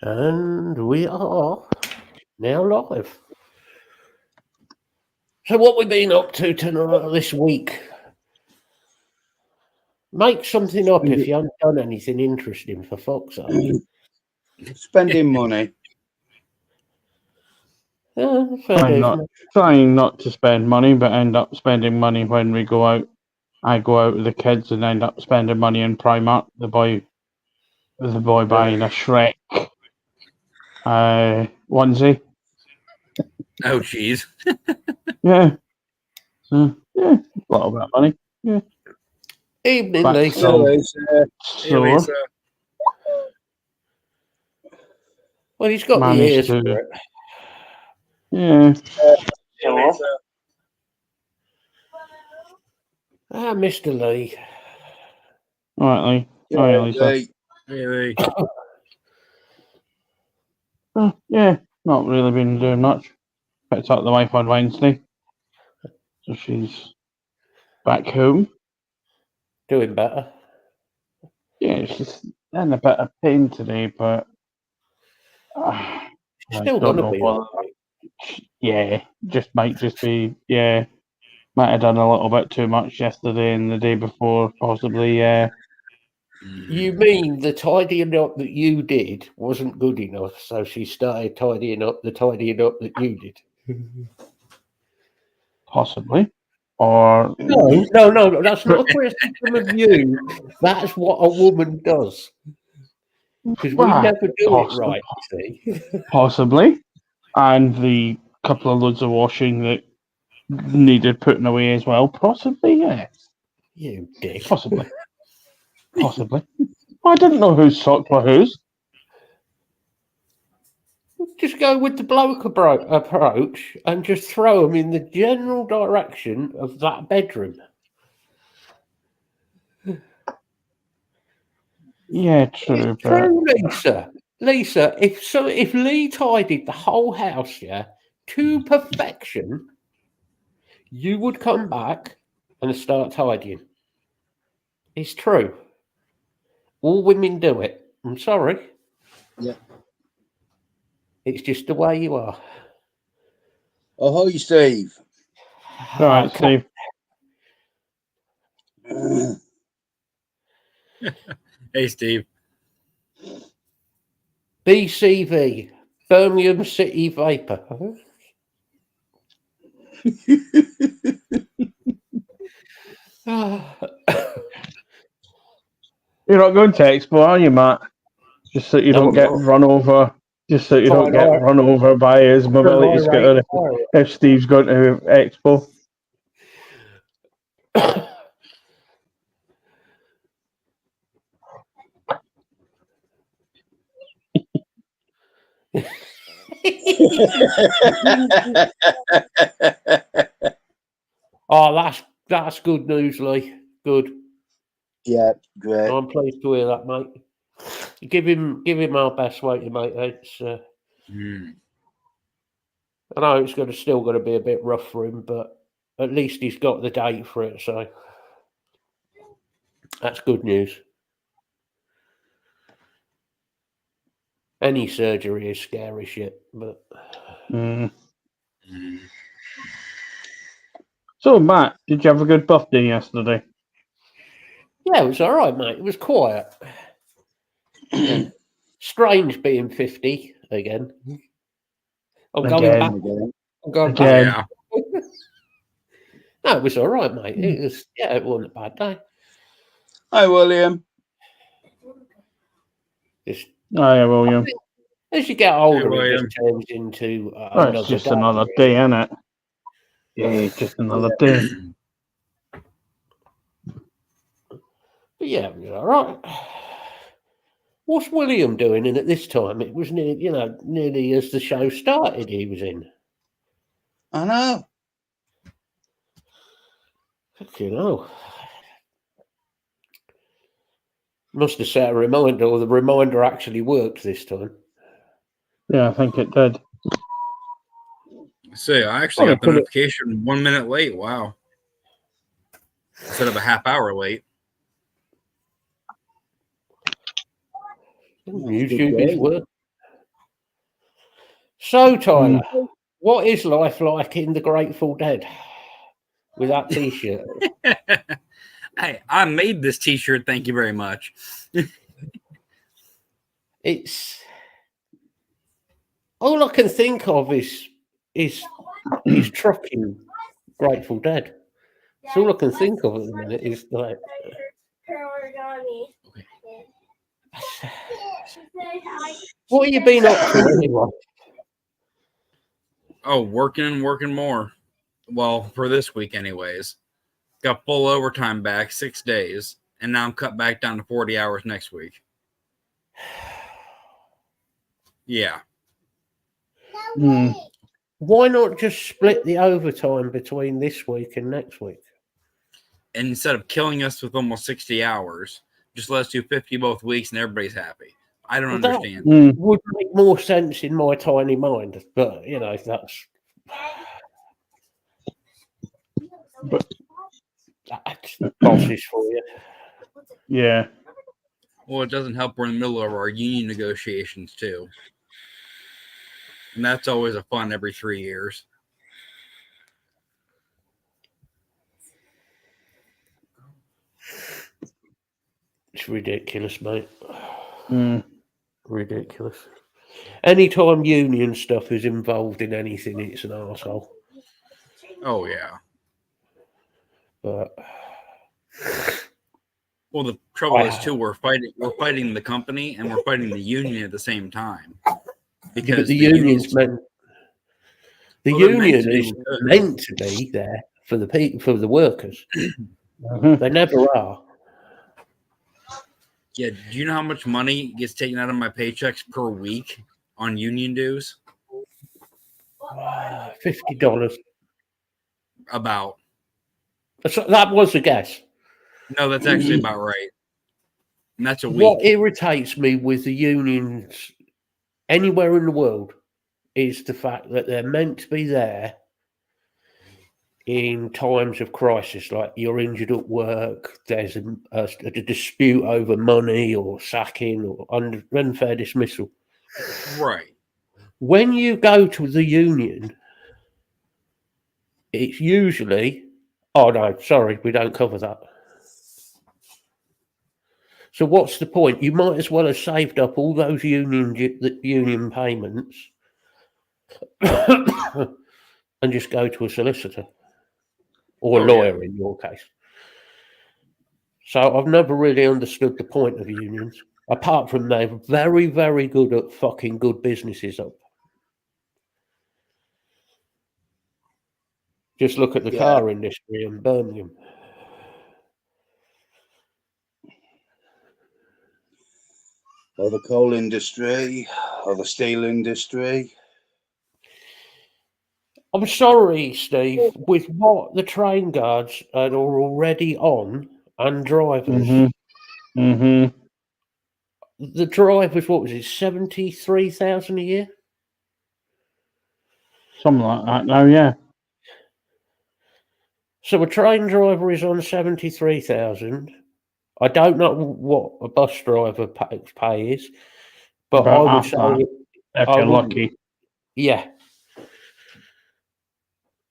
And we are now live. So what we been up to tonight, this week? Make something up if you haven't done anything interesting, for fuck's sake. Spending money. Yeah, Trying not to spend money, but end up spending money when we go out. I go out with the kids and end up spending money in Primark. The boy buying a Shrek onesie. Oh, jeez. Yeah. So, yeah, a little bit of money. Yeah. Evening, Back Lisa. Hey, Lisa. Well, he's got the ears for it. Yeah. Hey, Lisa. Ah, Mr. Lee. All right, Lee. All right, Lisa. Hey, Lee. Yeah, not really been doing much. Picked up the wife on Wednesday, so she's back home. Doing better. Yeah, she's in a bit of pain today, but She's still gonna be all right. Yeah, might be. Yeah, might have done a little bit too much yesterday and the day before, possibly. Yeah. You mean the tidying up that you did wasn't good enough, so she started tidying up that you did? Possibly. Or No, that's not a criticism of you. That's what a woman does. Because we never do it right, you see. Possibly. And the couple of loads of washing that needed putting away as well. Possibly, yeah. You dick. Possibly. I didn't know whose socks were whose. Just go with the bloke approach and just throw them in the general direction of that bedroom. Yeah, true. It's true, Lisa, if Lee tidied the whole house, to perfection, you would come back and start tidying. It's true. All women do it. I'm sorry. Yeah. It's just the way you are. Oh, hi, Steve. All right, Steve. Hey, Steve. BCV, Birmingham City Vapor. You're not going to Expo, are you, Matt? Just so you don't get run over. Just so you don't get run over by his mobility scooter if Steve's going to Expo. Oh, that's good news, Lee. Good. Yeah, great. I'm pleased to hear that, mate. Give him our best, won't you, mate? It's I know it's still going to be a bit rough for him, but at least he's got the date for it, so that's good news. Any surgery is scary shit, but. So, Matt, did you have a good birthday yesterday? Yeah, it was all right, mate. It was quiet. Strange being 50 again. I'm going back. I'm going back. No, it was all right, mate. It wasn't a bad day. Hi, William. Hi, William. As you get older, it just turns into another it's just day. another day, isn't it? Yeah, just another day. But yeah, it was all right. What's William doing in at this time? It was nearly as the show started, he was in. I know. Fucking hell. Must have set a reminder, or the reminder actually worked this time. Yeah, I think it did. So I actually got the notification 1 minute late. Wow. Instead of a half hour late. YouTube is work. So, Tyler, what is life like in the Grateful Dead with that T-shirt? Hey, I made this T-shirt. Thank you very much. It's all I can think of is trucking Grateful Dead. That's all I can think of at the minute is like. What have you been up to anyway? Oh, working and working more. Well, for this week, anyways. Got full overtime back, 6 days, and now I'm cut back down to 40 hours next week. Yeah. Why not just split the overtime between this week and next week? And instead of killing us with almost 60 hours, just let us do 50 both weeks and everybody's happy. I don't understand. Would make more sense in my tiny mind, but you know, that's bosses for you. Yeah. Well, it doesn't help. We're in the middle of our union negotiations, too. And that's always a fun every 3 years. It's ridiculous, mate. Ridiculous. Anytime union stuff is involved in anything, it's an arsehole. Oh, yeah. But well, the trouble is too, we're fighting the company and we're fighting the union at the same time. Because the union's meant union is meant to be there for the workers. They never are. Yeah, do you know how much money gets taken out of my paychecks per week on union dues? $50. About. So that was a guess. No, that's actually about right. And that's a week. What irritates me with the unions anywhere in the world is the fact that they're meant to be there in times of crisis, like you're injured at work, there's a dispute over money or sacking or unfair dismissal. Right. When you go to the union, it's usually, oh no, sorry, we don't cover that. So what's the point? You might as well have saved up all those union payments and just go to a solicitor or a lawyer in your case. So I've never really understood the point of unions, apart from they're very, very good at fucking good businesses up. Just look at the car industry in Birmingham. Or the coal industry, or the steel industry. I'm sorry, Steve, with what the train guards are already on and drivers. The drivers, what was it, 73,000 a year? Something like that now, yeah. So a train driver is on 73,000. I don't know what a bus driver pay is, but about I would say that, if you're lucky. Yeah.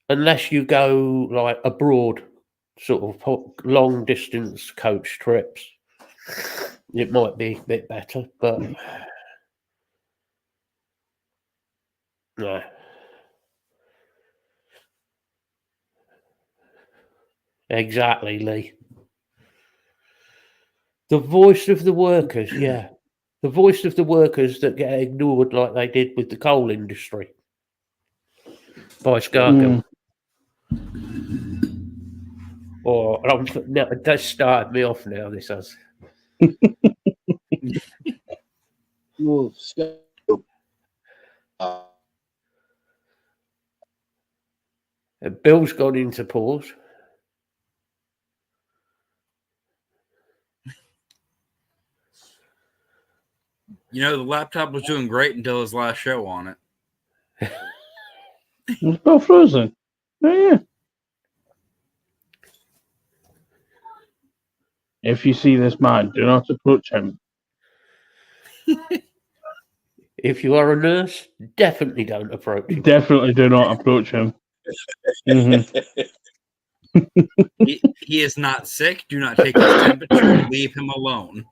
Unless you go like abroad, sort of long distance coach trips, it might be a bit better, but no. Exactly, Lee. The voice of the workers, yeah. The voice of the workers that get ignored like they did with the coal industry by Scargill. Or no, it does start me off now, this has. Well, Bill's gone into pause. You know, the laptop was doing great until his last show on it. It's still frozen. Yeah. If you see this man, do not approach him. If you are a nurse, definitely don't approach him. Definitely do not approach him. Mhm. He is not sick. Do not take his temperature. Leave him alone.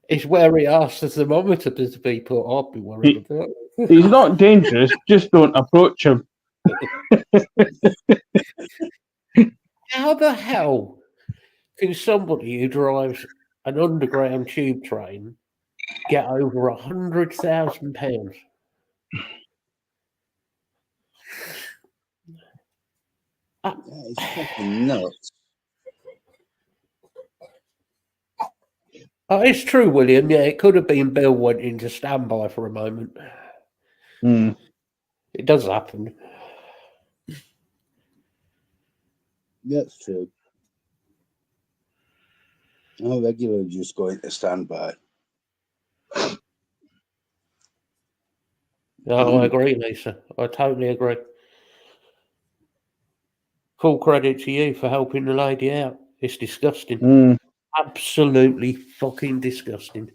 It's where he asks the thermometer to be put. I'll be worried about it. He's not dangerous. Just don't approach him. How the hell can somebody who drives an underground tube train get over £100,000? Yeah, it's fucking nuts. Oh, it's true, William. Yeah, it could have been Bill went into standby for a moment. Mm. It does happen. That's true. I regularly just go into standby. No, I agree, Lisa. I totally agree. Full credit to you for helping the lady out. It's disgusting. Mm. Absolutely fucking disgusting.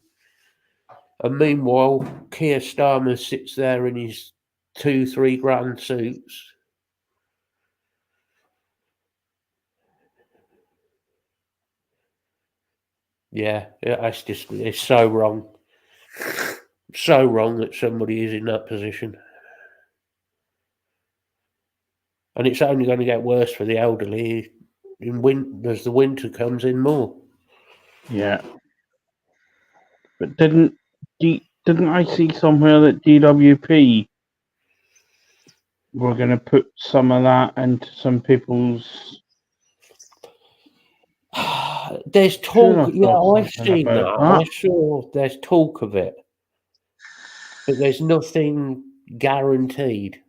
And meanwhile, Keir Starmer sits there in his 2-3 grand suits. Yeah, it's so wrong. So wrong that somebody is in that position. And it's only going to get worse for the elderly as the winter comes in more. Yeah. But didn't I see somewhere that DWP were going to put some of that into some people's? There's talk. Sure, I've seen that. I saw there's talk of it, but there's nothing guaranteed.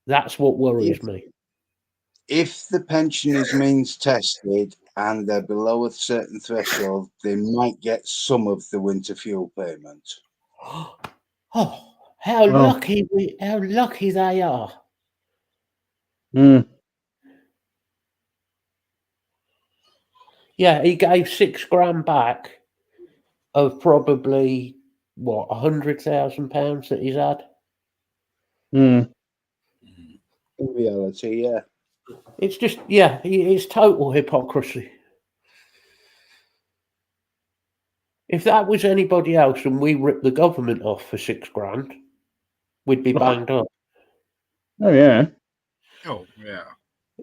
That's what worries me. If the pensioners means tested and they're below a certain threshold, they might get some of the winter fuel payment. Oh, how lucky they are. Mm. Yeah, he gave £6 back of probably £100,000 that he's had. Mm. In reality, yeah. It's just it's total hypocrisy. If that was anybody else and we ripped the government off for £6, we'd be banged up. Oh yeah. Oh, yeah.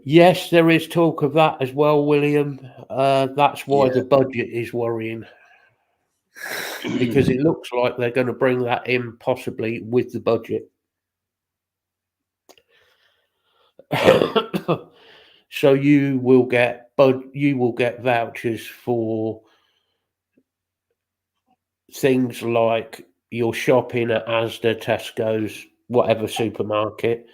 Yes, there is talk of that as well, William. That's why Yeah. the budget is worrying. Because it looks like they're going to bring that in possibly with the budget. So you will get vouchers for things like your shopping at Asda, Tesco's, whatever supermarket,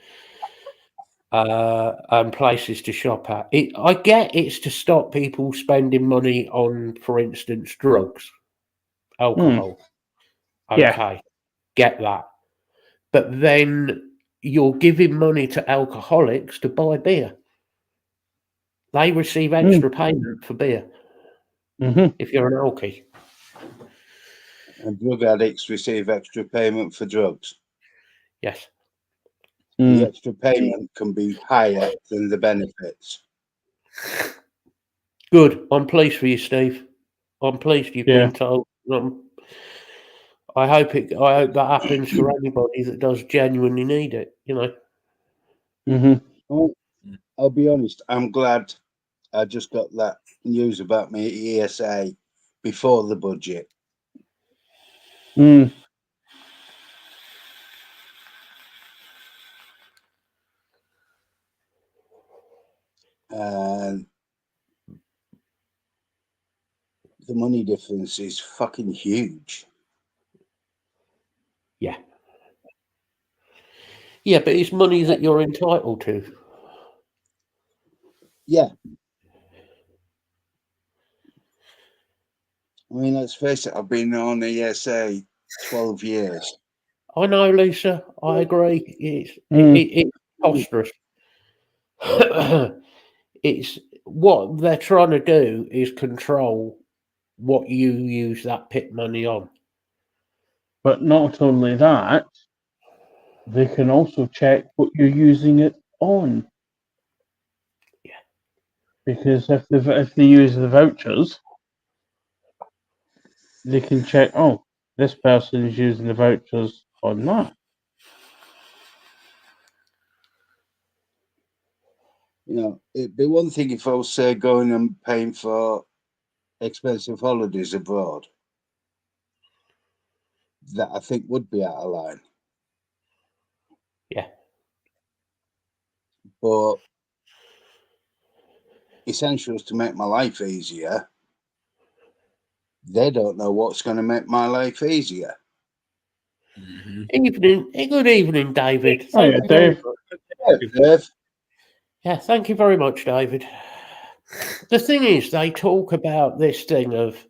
and places to shop at. I get it's to stop people spending money on, for instance, drugs, alcohol. Yeah. Okay, get that. But then you're giving money to alcoholics to buy beer. They receive extra payment for beer if you're an alkie. And drug addicts receive extra payment for drugs. Yes. The extra payment can be higher than the benefits. Good. I'm pleased for you, Steve. I'm pleased you've been told. I hope that happens for anybody that does genuinely need it. I'll be honest. I'm glad I just got that news about my ESA before the budget. Mm. And the money difference is fucking huge. Yeah. Yeah, but it's money that you're entitled to. Yeah. I mean, let's face it, I've been on ESA 12 years. I know, Lisa. I agree. It's preposterous. It's what they're trying to do is control what you use that PIP money on. But not only that, they can also check what you're using it on. Yeah. Because if they use the vouchers, they can check, oh, this person is using the vouchers on that. You know, it'd be one thing if I was, say, going and paying for expensive holidays abroad. That I think would be out of line. Yeah. But essentials to make my life easier, they don't know what's going to make my life easier. Mhm. Good evening, David. Oh, yeah, Thank you very Dave. much. Dave, Yeah, thank you very much, David. The thing is, they talk about this thing of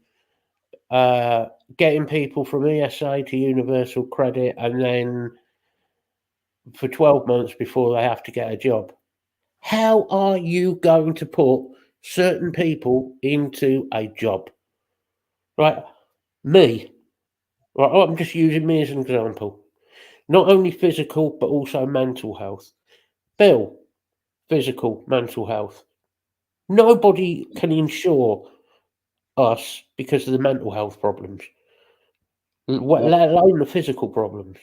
getting people from ESA to universal credit and then for 12 months before they have to get a job. How are you going to put certain people into a job? Right? Me. Right, I'm just using me as an example. Not only physical, but also mental health. Bill, physical, mental health. Nobody can insure us because of the mental health problems, let alone the physical problems.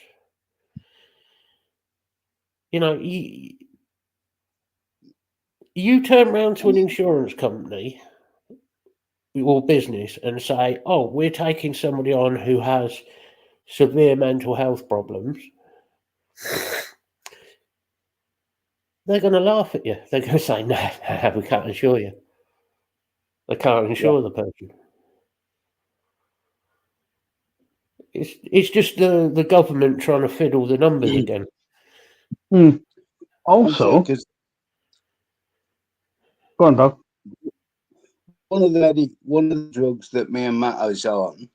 You know, you turn around to an insurance company or business and say, oh, we're taking somebody on who has severe mental health problems. They're going to laugh at you. They're going to say, no, we can't insure you. They can't insure the person. It's just the government trying to fiddle the numbers again. Also, because go on, Doug. one of the drugs that me and Matt is on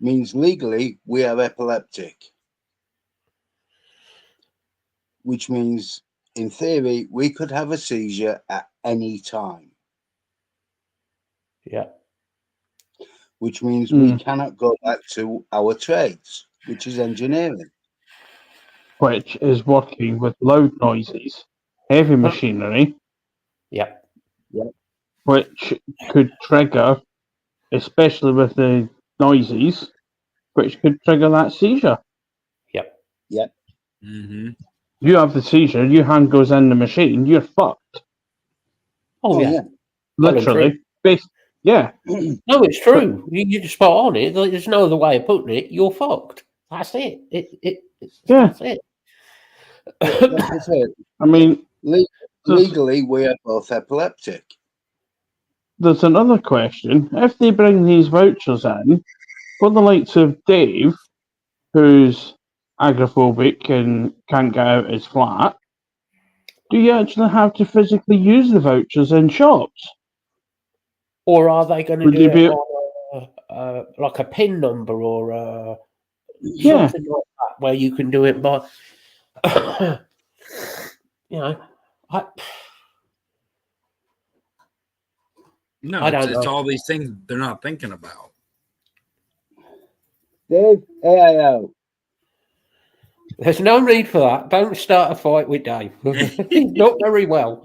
means legally we are epileptic, which means in theory we could have a seizure at any time. Yeah. Which means we cannot go back to our trades, which is engineering. Which is working with loud noises, heavy machinery, Yeah. which could trigger, especially with the noises, which could trigger that seizure. Yep. Mm-hmm. You have the seizure, your hand goes in the machine, you're fucked. Oh, yeah. Literally. Yeah. No, it's true. You just spot on it. There's no other way of putting it. You're fucked. That's it. That's it. That's it. I mean, legally, we are both epileptic. There's another question. If they bring these vouchers in, for the likes of Dave, who's agoraphobic and can't get out his flat, do you actually have to physically use the vouchers in shops? Or are they going to do it on like a PIN number or something like that, where you can do it by, No, I don't it's know. all these things they're not thinking about. Dave, AIO. There's no need for that. Don't start a fight with Dave. He's not very well.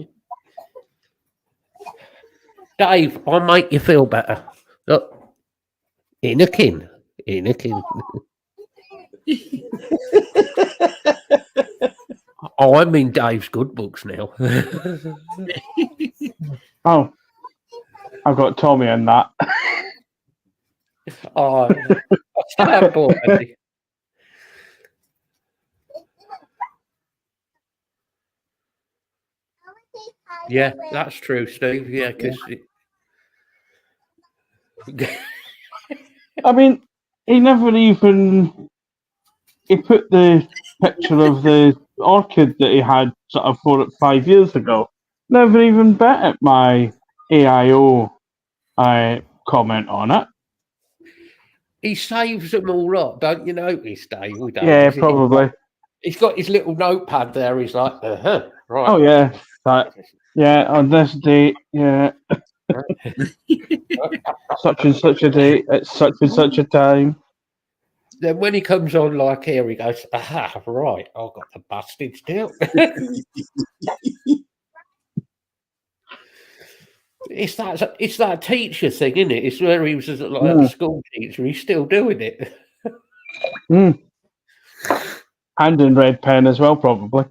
Dave, I'll make you feel better. Look, in a kin. Oh, I'm in Dave's good books now. Oh, I've got Tommy in that. Oh, I still haven't bought any. Yeah, that's true, Steve. Yeah, because I mean, he never even put the picture of the orchid that he had sort of 4 or 5 years ago. Never even bet at my AIO comment on it. he saves them all up, don't you notice, Dave? Yeah, probably. He's got his little notepad there. He's like, right. Oh, yeah. Yeah, on this date, yeah. Such and such a date at such and such a time. Then when he comes on like here, he goes, aha, right, I've got the busted still. It's that teacher thing, isn't it? It's where he was like a school teacher. He's still doing it. And in red pen as well, probably.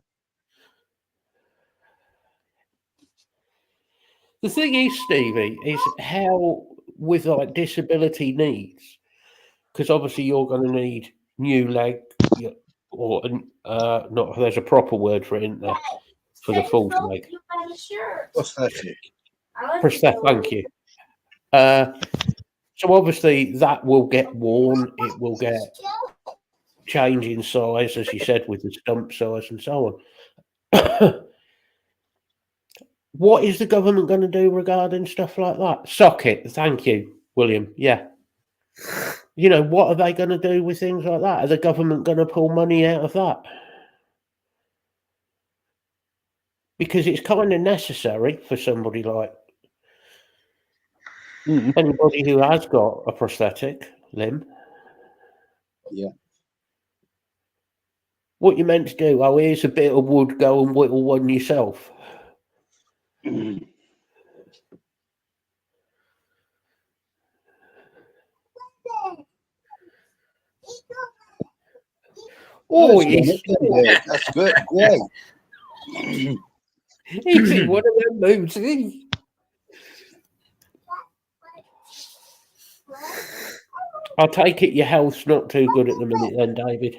The thing is, Stevie, is how with like disability needs, because obviously you're going to need new leg, or not. There's a proper word for it, isn't there? For the full leg. Prosthetic. Prosthetic. Thank you. So obviously that will get worn. It will get change in size, as you said, with the stump size and so on. What is the government going to do regarding stuff like that? Socket. Thank you, William. Yeah. What are they going to do with things like that? Are the government going to pull money out of that? Because it's kind of necessary for somebody like anybody who has got a prosthetic limb. Yeah. What you meant to do? Oh, here's a bit of wood. Go and whittle one yourself. Oh, that's good. Great. He's in one of them moods, isn't he? I take it your health's not too good at the minute then, David.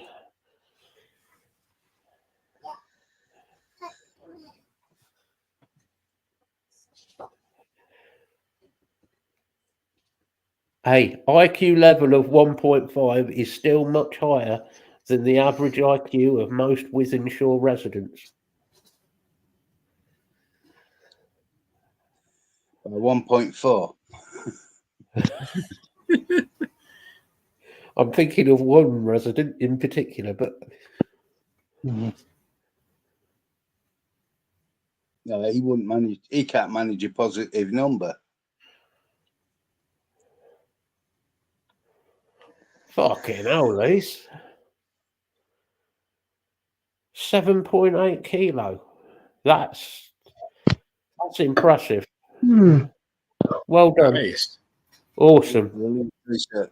Hey, IQ level of 1.5 is still much higher than the average IQ of most Wythenshawe residents. 1.4. I'm thinking of one resident in particular, but No, he wouldn't manage. He can't manage a positive number. fucking hell, Liz. 7.8 kilo. That's impressive. Well done. Nice. Awesome. Brilliant research.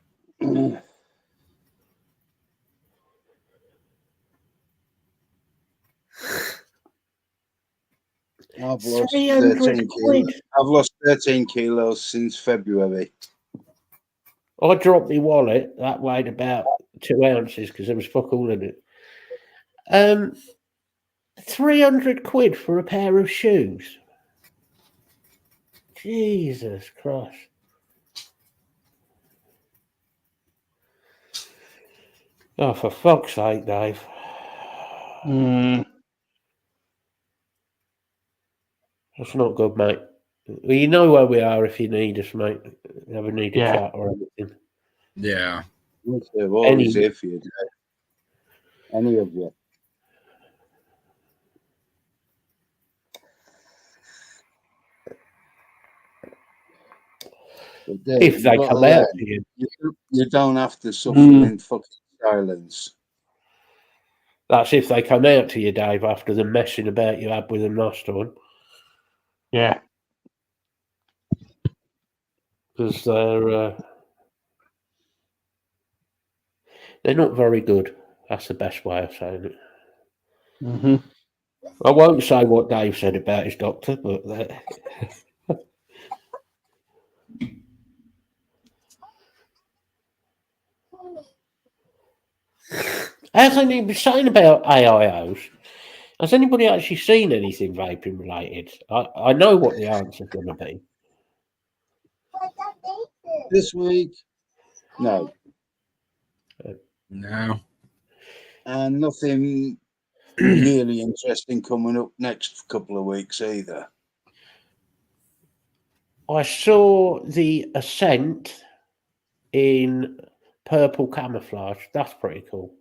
I've lost 13 kilos. I've lost 13 kilos since February. I dropped my wallet. That weighed about 2 ounces because there was fuck all in it. 300 quid for a pair of shoes. Jesus Christ. Oh, for fuck's sake, Dave. That's not good, mate. Well, you know where we are if you need us, mate. Ever need a chat or anything. Yeah. We're always here for you, Dave. Any of you. Dave, If they come out to you. You don't have to suffer in fucking silence. That's if they come out to you, Dave, after the messing about you had with them last time. Yeah. Because they're not very good. That's the best way of saying it. I won't say what Dave said about his doctor, but as I was saying about AIOs, has anybody actually seen anything vaping related? I know what the answer's going to be. This week, no. No. And nothing really interesting coming up next couple of weeks either. I saw the Ascent in purple camouflage. That's pretty cool.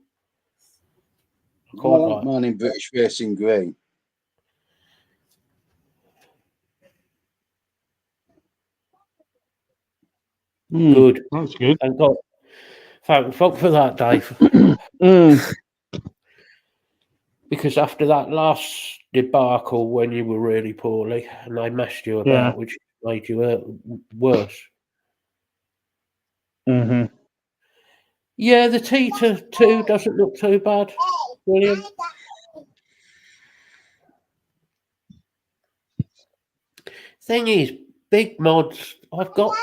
I like mine in British Racing Green. Good. That's good. Thank fuck for that, Dave. Mm. Because after that last debacle when you were really poorly and they messed you about, Yeah. which made you worse. Hmm. Yeah, the T2 doesn't look too bad. William. Thing is, big mods, I've got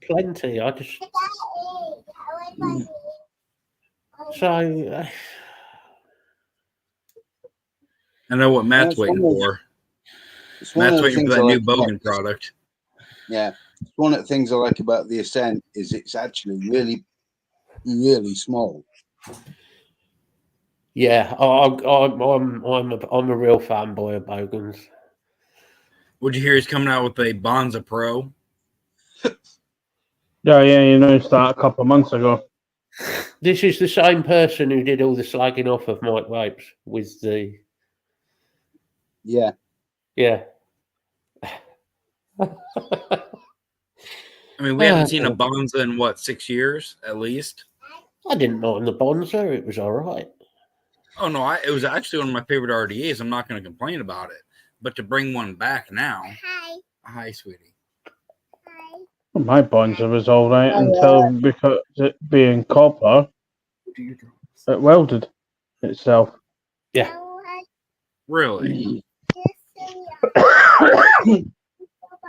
plenty. I just. So. I know what Matt's That's waiting one of- for. It's one Matt's of the waiting for things that I new like about Bogan product. Yeah, one of the things I like about the Ascent is it's actually really, really small. Yeah, I'm a real fanboy of Bogans. Would you hear he's coming out with a Bonza Pro? Yeah, you noticed that a couple of months ago. This is the same person who did all the slagging off of Mike Wapes with the Yeah, yeah. I mean, we haven't seen a Bonza in what, 6 years at least? I didn't mind the Bonza; it was all right. Oh no, it was actually one of my favorite RDAs. I'm not going to complain about it, but to bring one back now, hi, sweetie. Well, my Bonza was all right until because it being copper, it welded itself. Yeah, Really?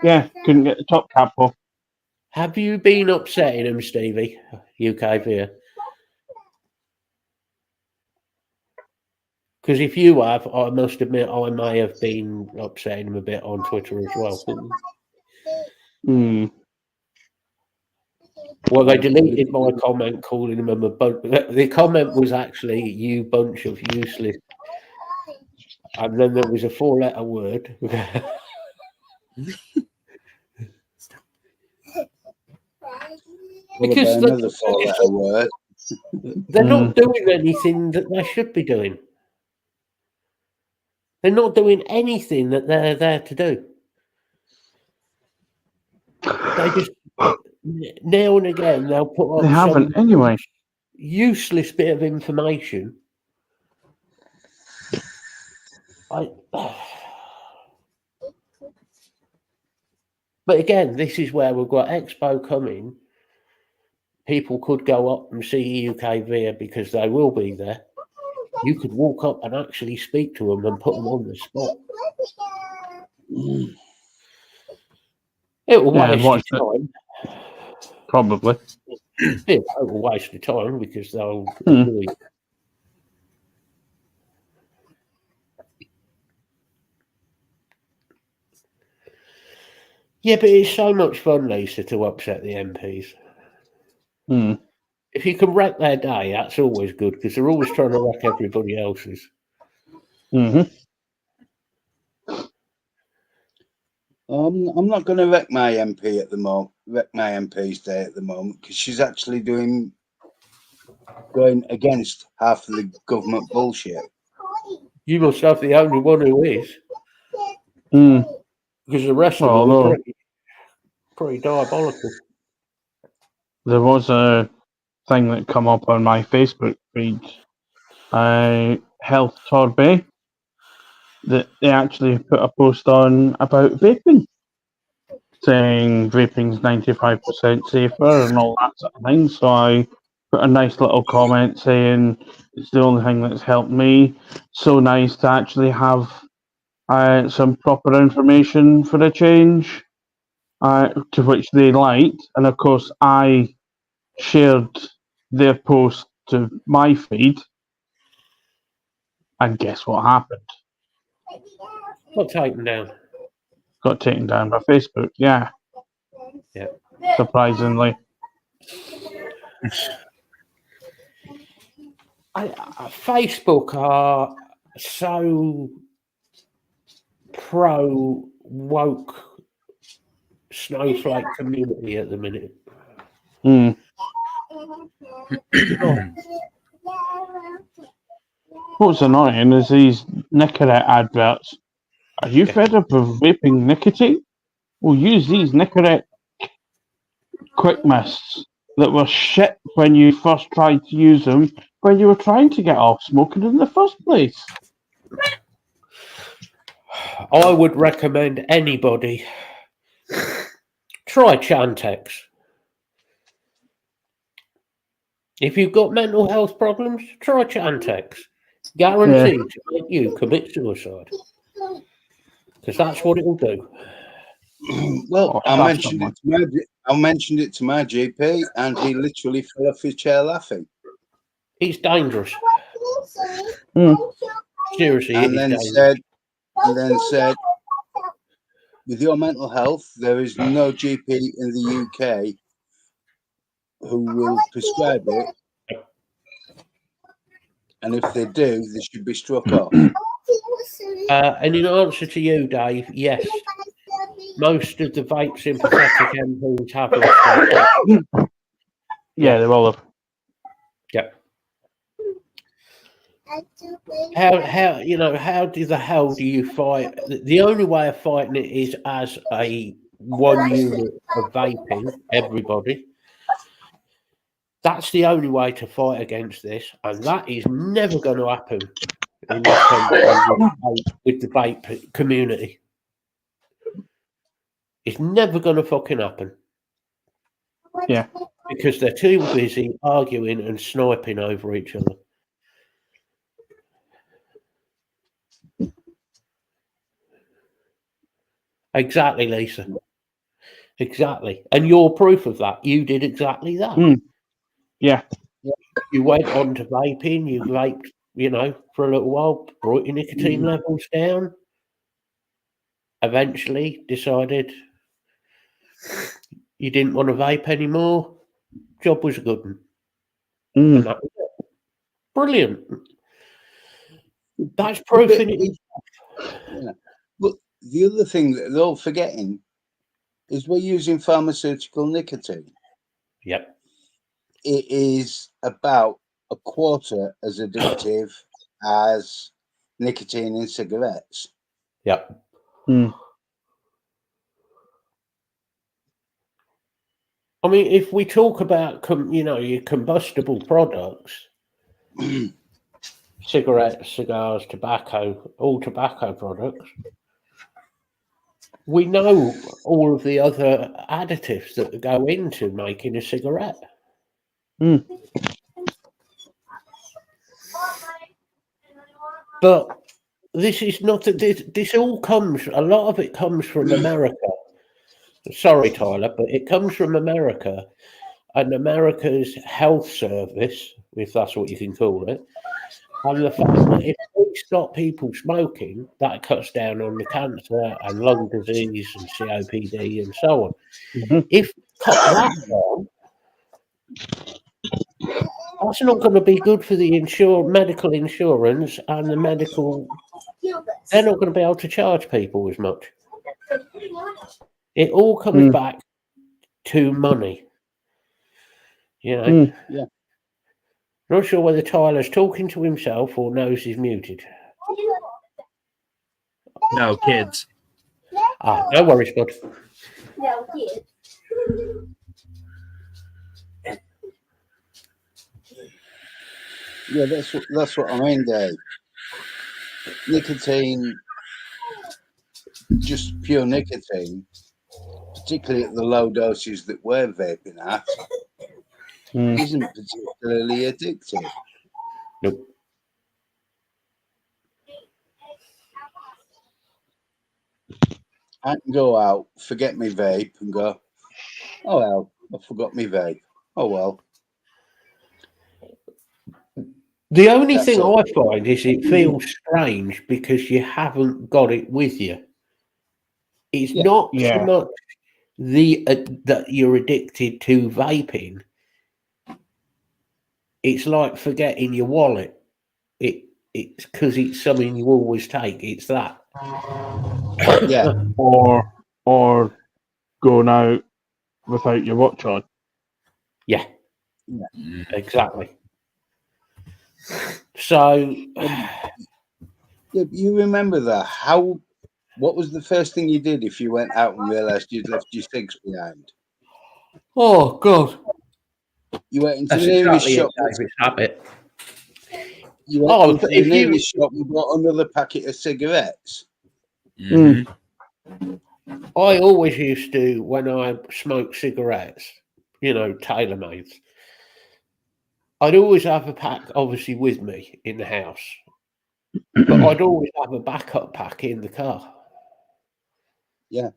Yeah, couldn't get the top cap off. have you been upsetting him, Stevie? UK Veer? Because if you have, I must admit I may have been upsetting him a bit on Twitter as well. Mm. Well, they deleted my comment calling him a bunch. The comment was actually "you bunch of useless," and then there was a 4-letter word. Because another 4-letter word. they're not doing anything that they should be doing. They're not doing anything that they're there to do. They just now and again they'll put up They haven't some anyway. useless bit of information. But again, this is where we've got Expo coming. People could go up and see UKVIA because they will be there. You could walk up and actually speak to them and put them on the spot. It will waste your time. Probably. It will waste your time because they'll really. Yeah, but it's so much fun, Lisa, to upset the MPs. Mm. If you can wreck their day, that's always good because they're always trying to wreck everybody else's. Mm-hmm. I'm not going to wreck my MP at the moment. Wreck my MP's day at the moment because she's actually going against half of the government bullshit. You must have the only one who is, because the rest of them are pretty diabolical. There was a thing that come up on my Facebook feed, Health Torbay, that they actually put a post on about vaping, saying vaping's 95% safer and all that sort of thing. So I put a nice little comment saying it's the only thing that's helped me. So nice to actually have some proper information for a change, to which they liked. And of course, I shared their post to my feed. And guess what happened? Got taken down. Got taken down by Facebook, yeah. Yeah. Surprisingly. Facebook are so pro woke snowflake community at the minute. What's annoying is these Nicorette adverts. Are you fed up of vaping nicotine? Well, use these Nicorette quick mists that were shit when you first tried to use them when you were trying to get off smoking in the first place. I would recommend anybody try Chantix. If you've got mental health problems, try Chantix. Guaranteed to make you commit suicide. Because that's what it'll do. Well, Oh, I that's mentioned it to my GP, and he literally fell off his chair laughing. It's dangerous. Mm. Seriously, it And is then dangerous. said, with your mental health, there is no GP in the UK who will prescribe it. And if they do, they should be struck off. And in answer to you, Dave, yes, most of the vape sympathetic MPs have lost their Yeah, they will have. Yep. How the hell do you fight? The only way of fighting it is as a one unit of vaping, everybody. That's the only way to fight against this, and that is never going to happen in this country with the vape community. It's never going to fucking happen. Yeah. Because they're too busy arguing and sniping over each other. Exactly, Lisa. Exactly. And you're proof of that. You did exactly that. Yeah. You went on to vaping, you vaped, for a little while, brought your nicotine levels down, eventually decided you didn't want to vape anymore. Job was a good one. And that was it. Brilliant. That's proof in it. Yeah. But the other thing that they're all forgetting is we're using pharmaceutical nicotine. Yep. It is about a quarter as addictive as nicotine in cigarettes. Yep. I mean, if we talk about, your combustible products, cigarettes, cigars, tobacco, all tobacco products, we know all of the other additives that go into making a cigarette. But this is not, this all comes, a lot of it comes from America. Sorry, Tyler, but it comes from America, and America's health service, if that's what you can call it, and the fact that if we stop people smoking, that cuts down on the cancer and lung disease and COPD and so on. If we cut that down, that's not going to be good for the medical insurance and the medical. They're not going to be able to charge people as much. It all comes back to money. Yeah. Not sure whether Tyler's talking to himself or knows he's muted. No, kids. No worries, bud. No, kids. Yeah, that's what I mean, Dave. Nicotine, just pure nicotine, particularly at the low doses that we're vaping at, isn't particularly addictive. Nope. I can go out, forget me vape, and go, oh well, I forgot me vape. Oh well. The only thing I find is it feels strange because you haven't got it with you. It's not so much that you're addicted to vaping. It's like forgetting your wallet. It's because it's something you always take. It's that. Yeah. or going out without your watch on. Yeah. Exactly. So, you remember that? What was the first thing you did if you went out and realised you'd left your cigs behind? oh God, You went into That's the nearest exactly it, shop. David. Habit. You went Oh, into the if you- nearest shop and bought another packet of cigarettes. Mhm. I always used to, when I smoked cigarettes, tailor-mades, I'd always have a pack, obviously, with me in the house. But I'd always have a backup pack in the car. Yeah.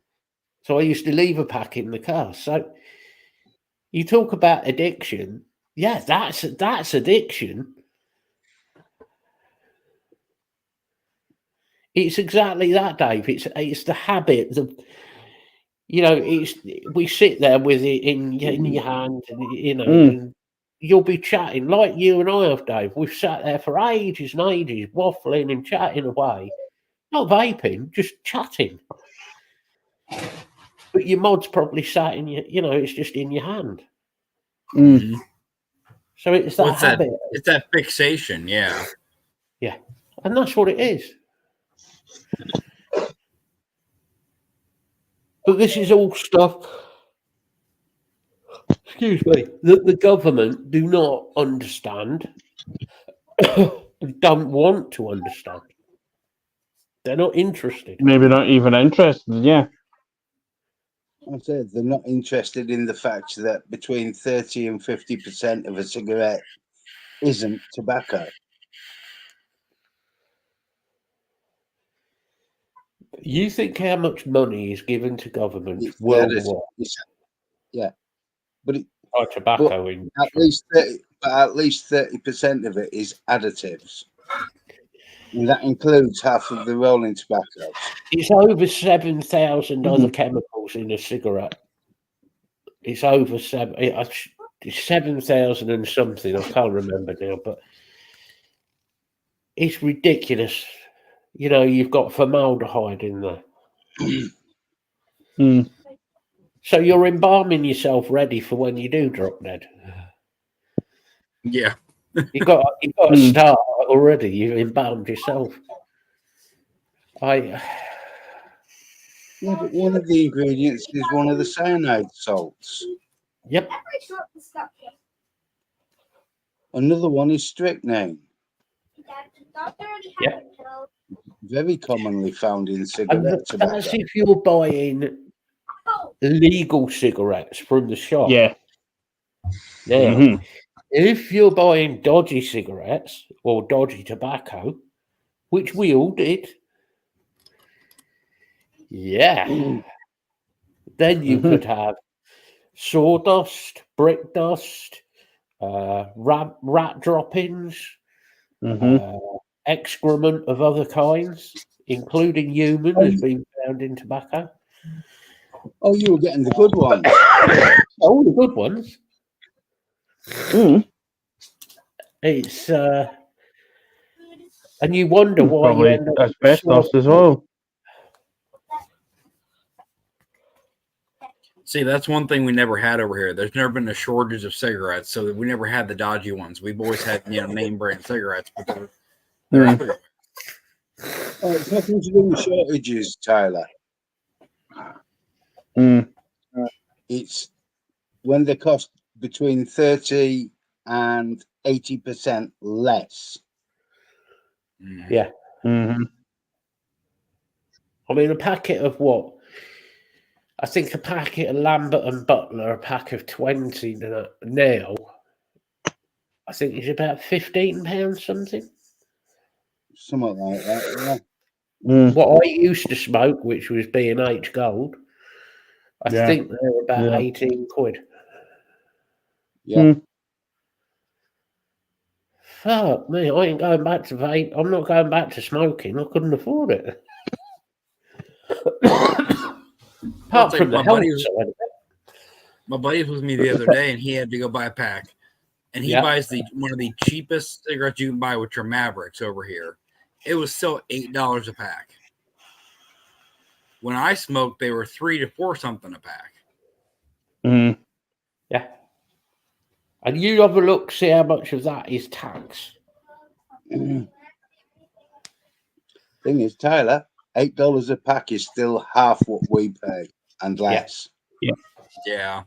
So I used to leave a pack in the car. So you talk about addiction. Yeah, that's addiction. It's exactly that, Dave. It's the habit. We sit there with it in your hand, and and you'll be chatting like you and I have, Dave. We've sat there for ages and ages, waffling and chatting away. Not vaping, just chatting. But your mod's probably sat in it's just in your hand. Mhm. So it's that What's that? habit. It's that fixation. Yeah. Yeah. And that's what it is. But this is all stuff, excuse me, that the government do not understand and don't want to understand. They're not interested. Maybe not even interested. Yeah. I said they're not interested in the fact that between 30 and 50% of a cigarette isn't tobacco. You think how much money is given to governments It's worldwide yeah, but by tobacco industry? at least 30% of it is additives, and that includes half of the rolling tobacco. It's over 7,000 other chemicals in a cigarette. It's over 7,000 and something. I can't remember now, but it's ridiculous. You've got formaldehyde in there. So you're embalming yourself ready for when you do drop dead. Yeah. You've got to start already. You've embalmed yourself. Yeah, but one of the ingredients is one of the cyanide salts. Yep. Another one is strychnine, Yep. very commonly found in And cigarette tobacco. that's if you're buying legal cigarettes from the shop. Yeah. Now, if you're buying dodgy cigarettes or dodgy tobacco, which we all did, then you could have sawdust, brick dust, rat droppings, excrement of other kinds, including human, has been found in tobacco. Oh, you were getting the good ones. All the good ones. It's and you wonder why you Probably end up asbestos as well. See, that's one thing we never had over here. There's never been a shortage of cigarettes, so we never had the dodgy ones. We've always had, name brand cigarettes, but they're everywhere. Oh, it's nothing to do with shortages, Tyler. It's when they cost between 30 and 80% less. Yeah. I mean, a packet of what? I think a packet of Lambert and Butler, a pack of 20 now, I think it's about £15 something. Something like that, yeah. What I used to smoke, which was B&H Gold, I think they were about 18 quid. Yeah. Fuck me, I ain't going back to vape. I'm not going back to smoking. I couldn't afford it. Apart from the health side of it. My buddy was with me the other day, and he had to go buy a pack. And he buys one of the cheapest cigarettes you can buy, which are Mavericks over here. It was still $8 a pack. When I smoked, they were $3 to $4 something a pack. Yeah. And you have a look, see how much of that is tax. Thing is, Tyler, $8 a pack is still half what we pay and less. Yeah.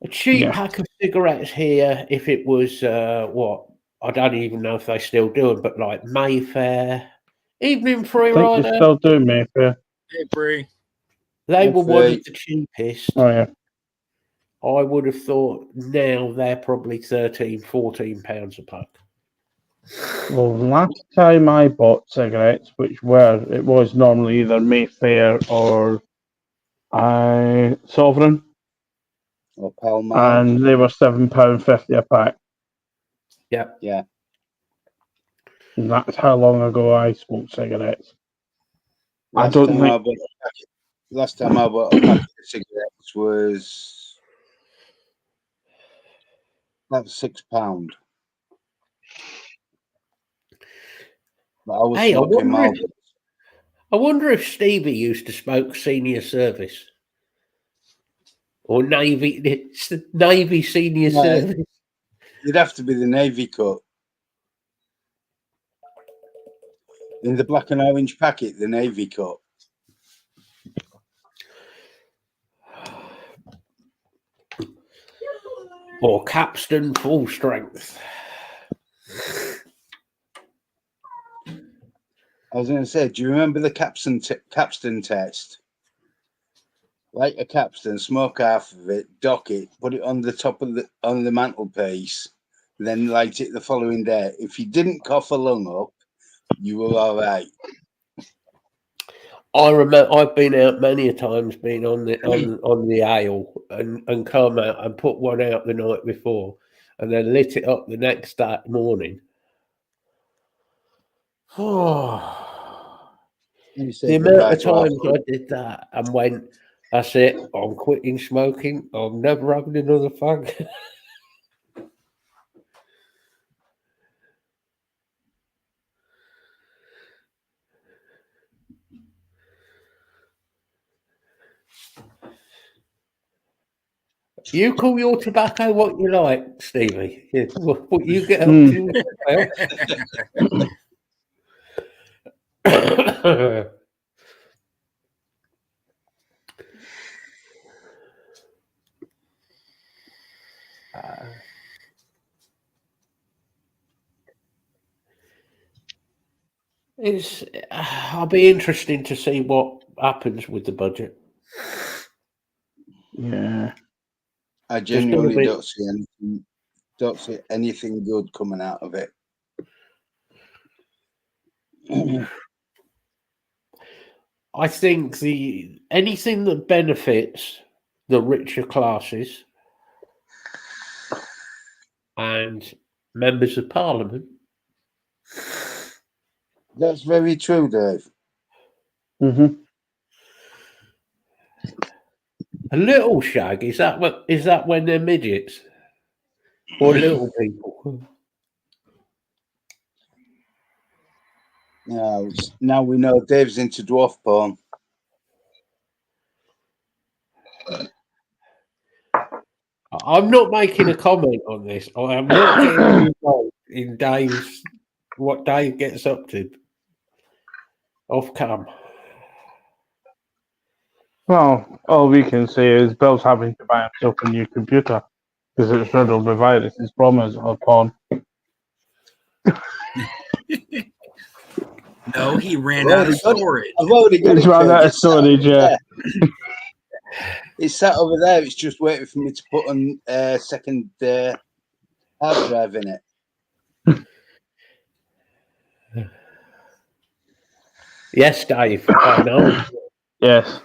A cheap Yeah. pack of cigarettes here, if it was what I don't even know if they still do it, but like Mayfair, evening free I think they rider, still do Mayfair. Hey, Bree. they were one Mayfair. of the cheapest. Oh yeah. I would have thought now they're probably £13-14 a pack. Well, last time I bought cigarettes, it was normally either Mayfair or Sovereign, Or Pall Mall. and they were £7.50 a pack. Yep. Yeah. And that's how long ago I smoked cigarettes. Last don't time think- I bought last time I bought a packet of cigarettes was about £6. But I was Hey, smoking I wonder if Stevie used to smoke senior service or Navy. It's the Navy senior No. service. It'd have to be the Navy cut. In the black and orange packet, the Navy cut. Or Capstan full strength. I was going to say, do you remember the capstan test? Light a capstan, smoke half of it, dock it, put it on the top of on the mantelpiece, then light it the following day. If you didn't cough a lung up, you were all right. I remember I've been out many a times, been on the ale and come out and put one out the night before, and then lit it up the next morning. Oh, the amount of times I did that and went, that's it, I'm quitting smoking, I'm never having another fag. You call your tobacco what you like, Stevie. Yeah, what you get up to. I'll be interesting to see what happens with the budget. Yeah. I genuinely don't see anything good coming out of it. I think anything that benefits the richer classes and members of parliament. That's very true, Dave. Mm-hmm. A little shag, is that when they're midgets or little people? Now we know Dave's into dwarf porn. I'm not making a comment on this. I am not getting involved in what Dave gets up to. Off cam. Well, all we can say is Bill's having to buy himself a new computer because it's riddled with viruses from his porn. No, he ran out of storage. I've already got It's it. run out of storage, yeah. It's sat over there. It's just waiting for me to put on a second hard drive in it. Yes, Dave. I know. Yes.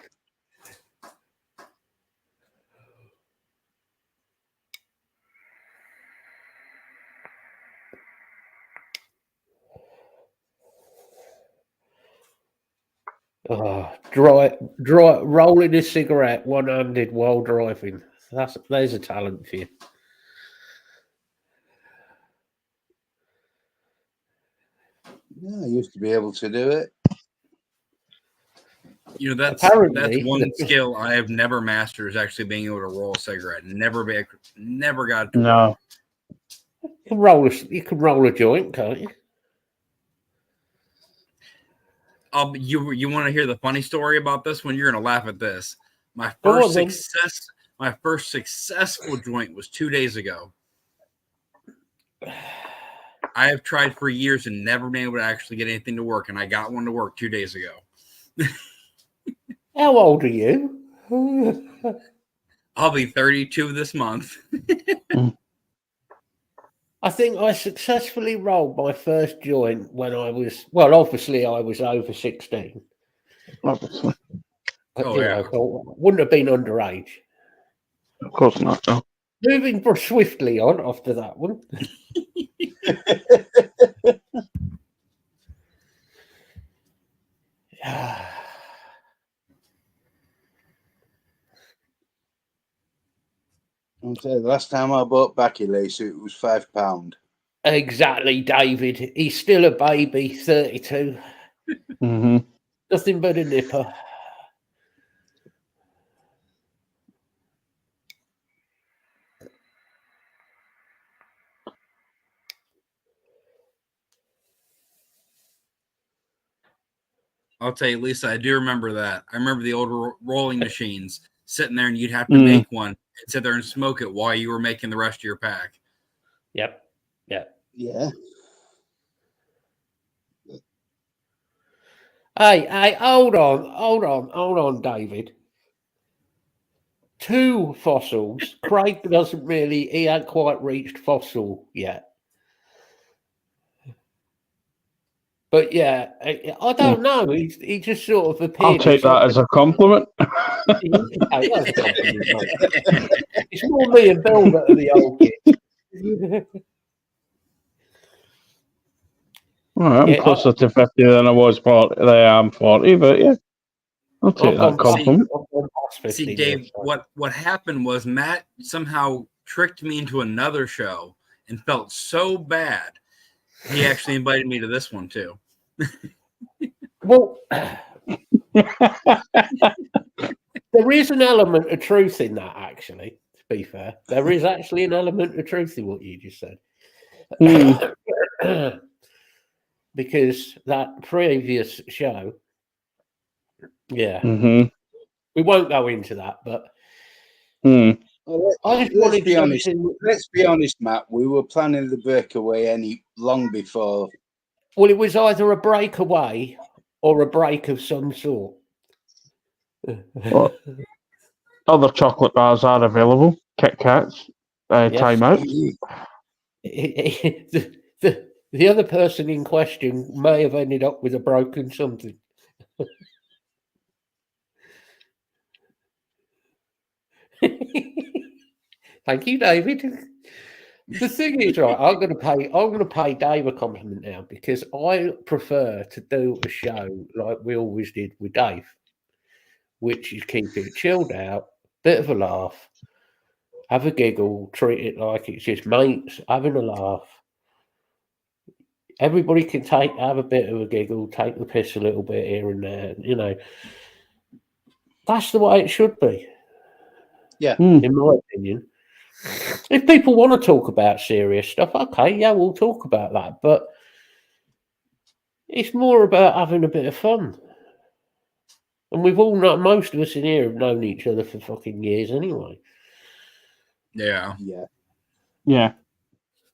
Rolling a cigarette one-handed while driving. There's a talent for you. Yeah, I used to be able to do it. You know, that's one skill I have never mastered, is actually being able to roll a cigarette. Never got to. No. You can roll a joint, can't you? You want to hear the funny story about this one? You're gonna laugh at this. My Go first on, then. My first successful joint was 2 days ago. I have tried for years and never been able to actually get anything to work, and I got one to work 2 days ago. How old are you? I'll be 32 this month. I think I successfully rolled my first joint when I was, well, obviously I was over 16. Obviously. But, Oh, you yeah. know, wouldn't have been underage. Of course not, no. Moving swiftly on after that one. I'll tell you, the last time I bought Backy Laser, it was £5. Exactly, David. He's still a baby, 32. Mm-hmm. Nothing but a nipper. I'll tell you, Lisa, I do remember that. I remember the old rolling machines sitting there, and you'd have to make one and sit there and smoke it while you were making the rest of your pack. Yep. Yeah. Hey, hold on, David. 2 fossils. Craig doesn't really, he ain't quite reached fossil yet. But yeah, I don't know. He just sort of appeared. I'll take that as a compliment. It's more me and Bill that are the old kids. Well, I'm closer to 50 than I was 40. I am 40, but yeah. I'll take that compliment. See, Dave, what happened was Matt somehow tricked me into another show and felt so bad. He actually invited me to this one too. Well, there is an element of truth in that, actually, to be fair. There is actually an element of truth in what you just said. Because that previous show, yeah, we won't go into that, but Well, let's be honest. Let's be honest, Matt. We were planning the breakaway long before. Well, it was either a breakaway or a break of some sort. Well, other chocolate bars are available. Kit Kats. Time out. The other person in question may have ended up with a broken something. Thank you, David. The thing is, right, I'm gonna pay Dave a compliment now because I prefer to do a show like we always did with Dave, which is keep it chilled out, bit of a laugh, have a giggle, treat it like it's just mates having a laugh. Everybody can have a bit of a giggle, take the piss a little bit here and there. You know, that's the way it should be. Yeah, in my opinion. If people want to talk about serious stuff, okay, yeah, we'll talk about that. But it's more about having a bit of fun. And we've all known, most of us in here have known each other for fucking years anyway. Yeah.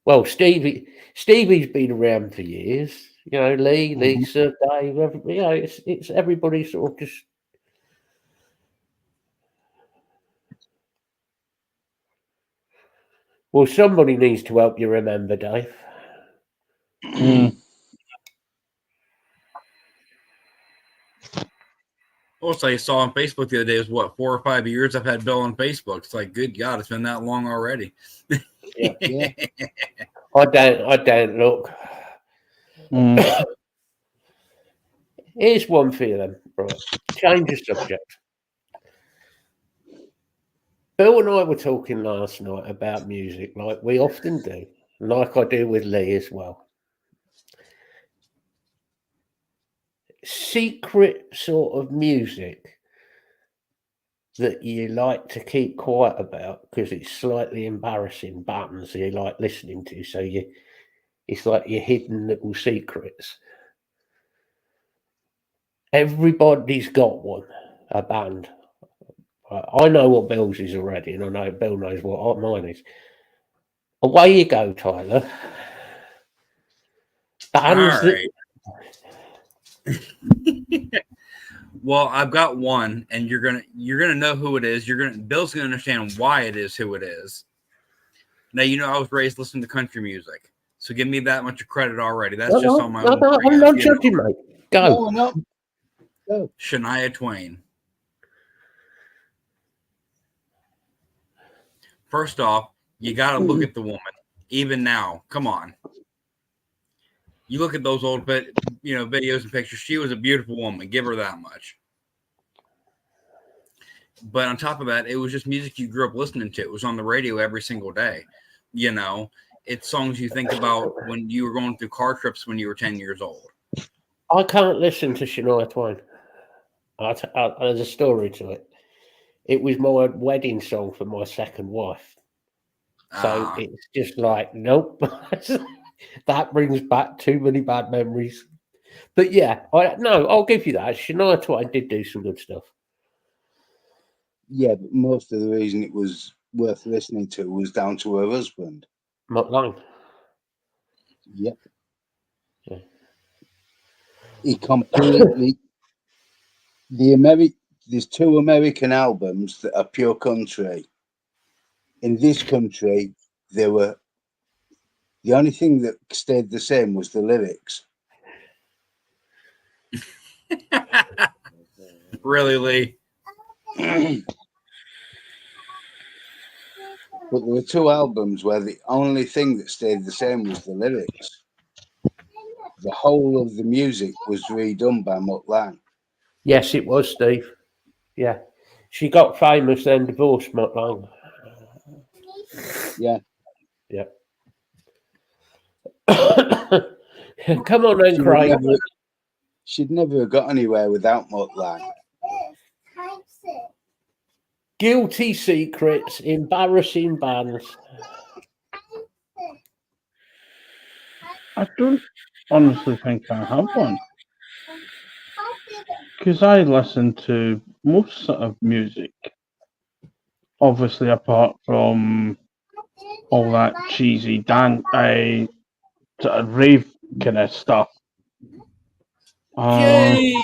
Well, Stevie's been around for years. You know, Lee, Lisa, Dave, everybody. You know, it's everybody sort of just. Well, somebody needs to help you remember, Dave. Also, I saw on Facebook the other day, it was what, 4 or 5 years I've had Bill on Facebook. It's like, good God, it's been that long already. Yeah. I don't look. Here's one for you then, right? Change the subject. Bill and I were talking last night about music, like we often do, like I do with Lee as well. Secret sort of music that you like to keep quiet about because it's slightly embarrassing bands you like listening to, so it's like your hidden little secrets. Everybody's got one, a band. I know what Bill's is already, and I know Bill knows what mine is. Away you go, Tyler. Bands All right. Well, I've got one, and you're gonna know who it is. Bill's gonna understand why it is who it is. Now I was raised listening to country music, so give me that much of credit already. That's just on my own. I'm not judging, mate. Go. No. Shania Twain. First off, you got to look at the woman. Even now, come on. You look at those old videos and pictures. She was a beautiful woman. Give her that much. But on top of that, it was just music you grew up listening to. It was on the radio every single day. It's songs you think about when you were going through car trips when you were 10 years old. I can't listen to Shania Twain. There's a story to it. It was my wedding song for my second wife. So it's just like, nope. That brings back too many bad memories. But yeah, I'll give you that. Shania Twain did do some good stuff. Yeah, but most of the reason it was worth listening to was down to her husband. Mutt Lange. Yep. Yeah. He completely there's 2 American albums that are pure country. In this country, the only thing that stayed the same was the lyrics. Really, Lee? But there were 2 albums where the only thing that stayed the same was the lyrics. The whole of the music was redone by Mutt Lange. Yes, it was, Steve. Yeah. She got famous, then divorced Mutt Lange. Yeah. Yeah. Come on then, Craig. She'd never have got anywhere without Mutt Lange. Guilty secrets, embarrassing bands. I don't honestly think I have one. Because I listen to most sort of music. Obviously, apart from all that cheesy dance, sort of rave kind of stuff. Gee.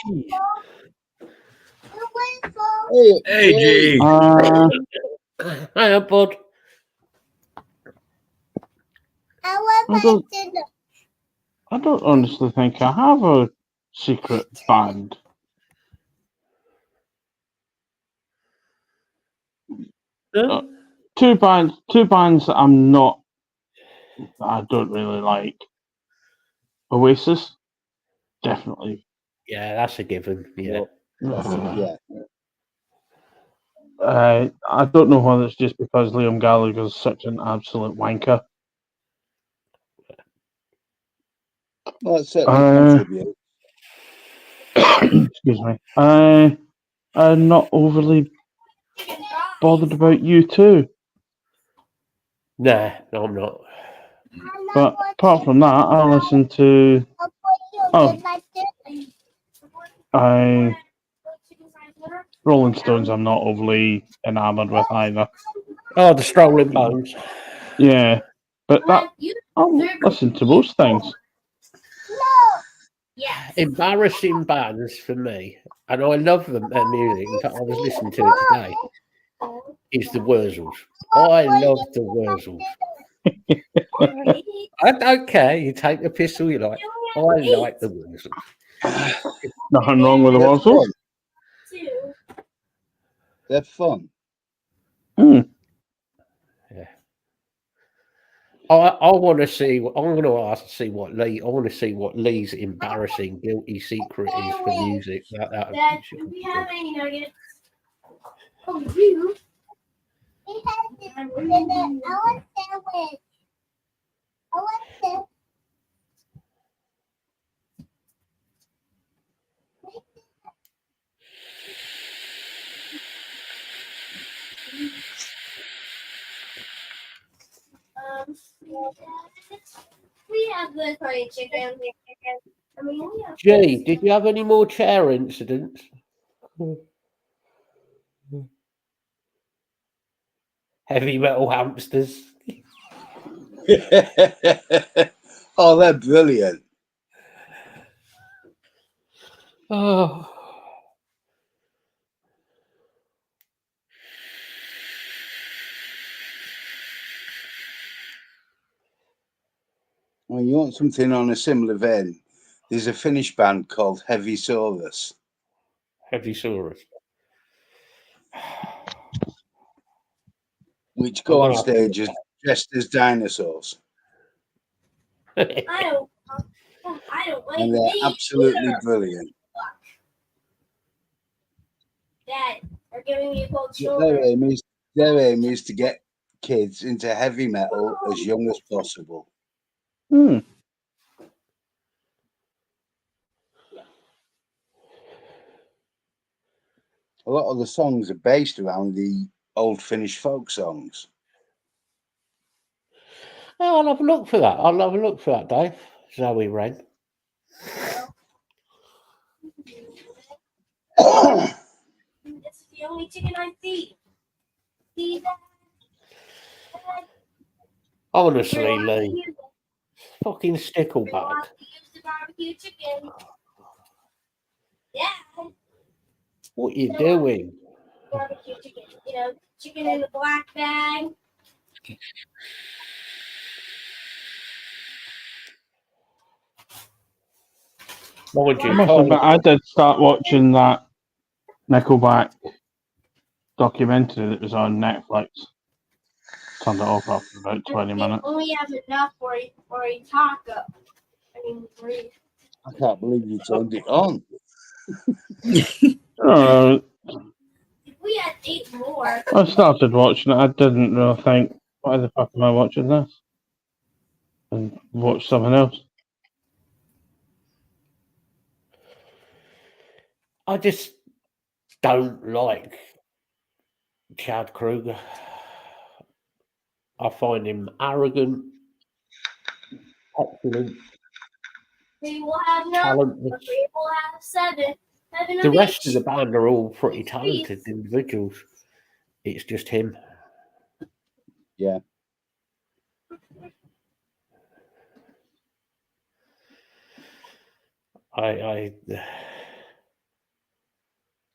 Hey, G. Hiya, bud. I don't honestly think I have a secret band. Two bands that I don't really like. Oasis, definitely. Yeah, that's a given. Yeah. Yeah. I don't know whether it's just because Liam Gallagher's such an absolute wanker. Well, it certainly contributes. Excuse me. I'm not overly bothered about U2. Nah, no, I'm not. But apart from that, I listen to. Rolling Stones, I'm not overly enamored with either. Oh, the Strolling Bones. Yeah, but I'll listen to most things. Embarrassing bands for me, and I love them, their music. In fact, I was listening to it today. Is the Wurzels. I love the Wurzels. I don't care. You take the piss all you like. I like the Wurzels. Nothing wrong with the Wurzels. They're fun. Hmm. Yeah. I want to see. I'm going to see what Lee. I want to see what Lee's embarrassing, guilty secret is for music. Dad, do we have any nuggets? Oh, you? I want sandwich. I want sandwich. We have the curry chicken. I mean, we have. Jay, did you have any more chair incidents? Heavy metal hamsters. Oh, they're brilliant. Oh. Well, you want something on a similar vein? There's a Finnish band called Heavy Saurus. Heavy Saurus. Which go on stage as dressed as dinosaurs. I don't like And they're these absolutely either. brilliant. Dad, they're giving me a cold Their shoulder. aim is to get kids into heavy metal as young as possible. Hmm. A lot of the songs are based around the old Finnish folk songs. Oh, I'll have a look for that. I'll have a look for that, Dave. Zoe Wren. It's the only chicken I feed. See that? Honestly, Lee. Fucking stickleback. Use the barbecue chicken. Yeah, What you doing? barbecue chicken. You know, chicken in the black bag. Mind you, I must admit, I did start watching that Nickelback documentary that was on Netflix. Turned it off after about 20 minutes. Only have enough for a taco. I mean, three. I can't believe you turned it on. If we had 8 more. I started watching it. I didn't really think, why the fuck am I watching this? And watch something else. I just don't like Chad Kruger. I find him arrogant, opulent, We will have none. talentless. We will have 7. 7 The of rest each. of the band are all pretty talented individuals. It's just him. Yeah. I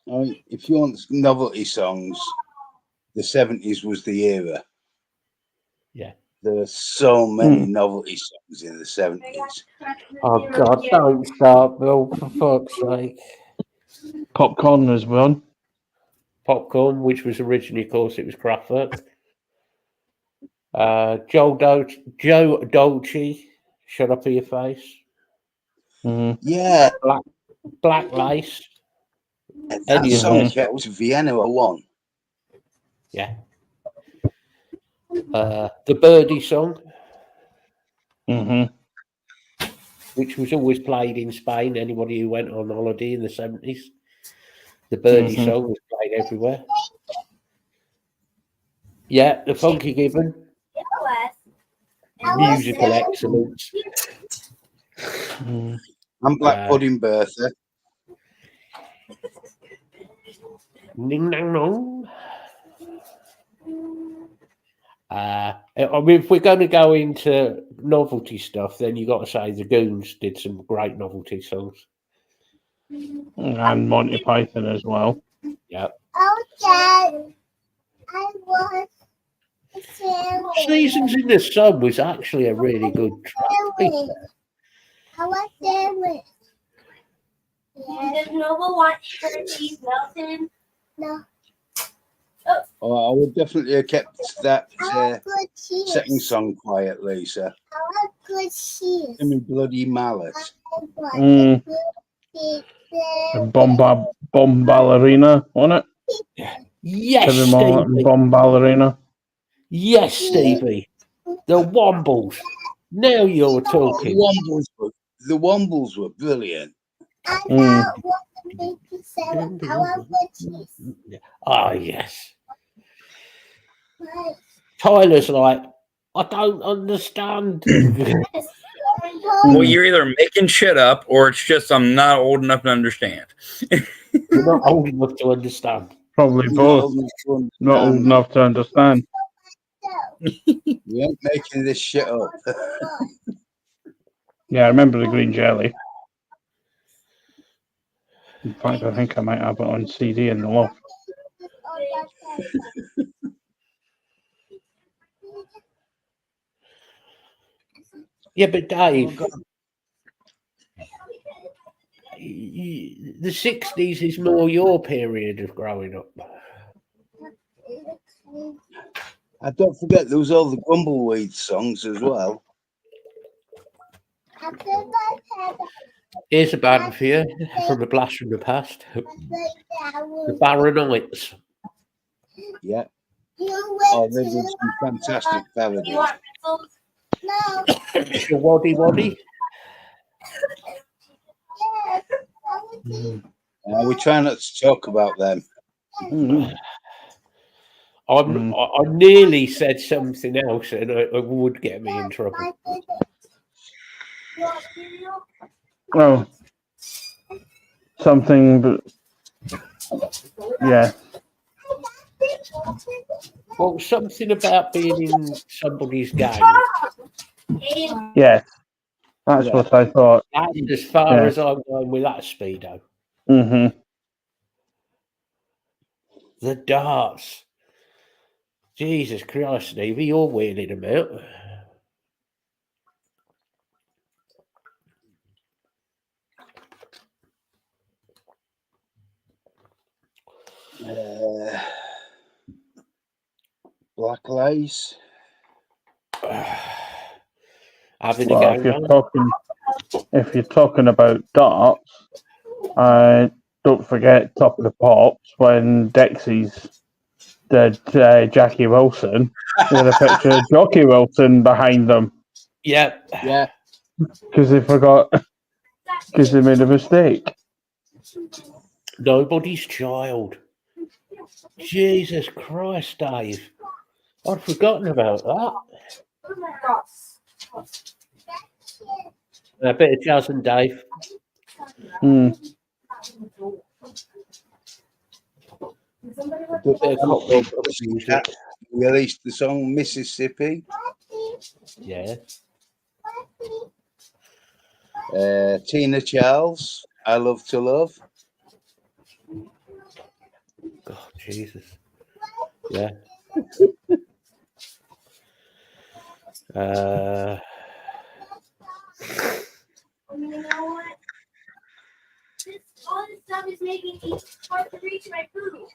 mean, if you want novelty songs, the 70s was the era. Yeah. There were so many novelty songs in the 70s. Oh God, don't start, Bill, for fuck's sake. Popcorn was one. Popcorn, which was originally, of course, it was Kraftwerk. Joe Dolce, Shut Up in Your Face. Mm-hmm. Yeah. Black Lace. That song kept Vienna a 1. Yeah. The Birdie song, which was always played in Spain. Anybody who went on holiday in the 70s, the Birdie song was played everywhere. Yeah, the Funky Gibbon, musical excellence. And Black Pudding Bertha. Ning nang nong. I mean, if we're going to go into novelty stuff, then you got to say the Goons did some great novelty songs. And Monty Python as well. Yeah. Okay. I was. Seasons in the Sun was actually a really good track. I was sandwich. Does Nova want her cheese melted? No. Oh, I would definitely have kept that second song quiet, Lisa. I want good cheese. Give me bloody mallet. Bomb Ballerina, wasn't it? Yes, Stevie. Bomb Ballerina. Yes, Stevie. The Wombles. Now you're talking. The Wombles were brilliant. I want 57. I want good cheese. Oh, yes. Tyler's like, I don't understand. Well, you're either making shit up or it's just I'm not old enough to understand. You're not old enough to understand. Probably both. Not old enough to understand. You ain't making this shit up. Yeah, I remember the green jelly. In fact, I think I might have it on CD in the loft. Yeah, but Dave, Oh, the 60s is more your period of growing up. And don't forget, there was all the Grumbleweed songs as well. Here's a band for you from a blast from the past. The Baronites. Yeah. Oh, they did some fantastic parodies. You want pretzels? No. The Waddy Waddy. We try not to talk about them. Mm. I nearly said something else and it would get me in trouble. Well, something, but yeah. Well, something about being in somebody's gang. Yeah, that's Yeah. what I thought. That's as far Yeah. as I'm going with that Speedo. Mm-hmm. The darts. Jesus Christ, Stevie, you're wheeling them out. Black Lace. Having Well, a if you're talking about darts, don't forget Top of the Pops when Dexys did Jackie Wilson with a picture of Jockey Wilson behind them Yeah. Yeah. because they made a mistake. Nobody's child. Jesus Christ, Dave. I'd forgotten about that. A bit of Jazz and Dave. Mm. Bit of cocktail music. Released the song Mississippi. Yeah. Tina Charles, I Love to Love. Oh, Jesus. Yeah. You know what? All this stuff is making me hard to reach my food.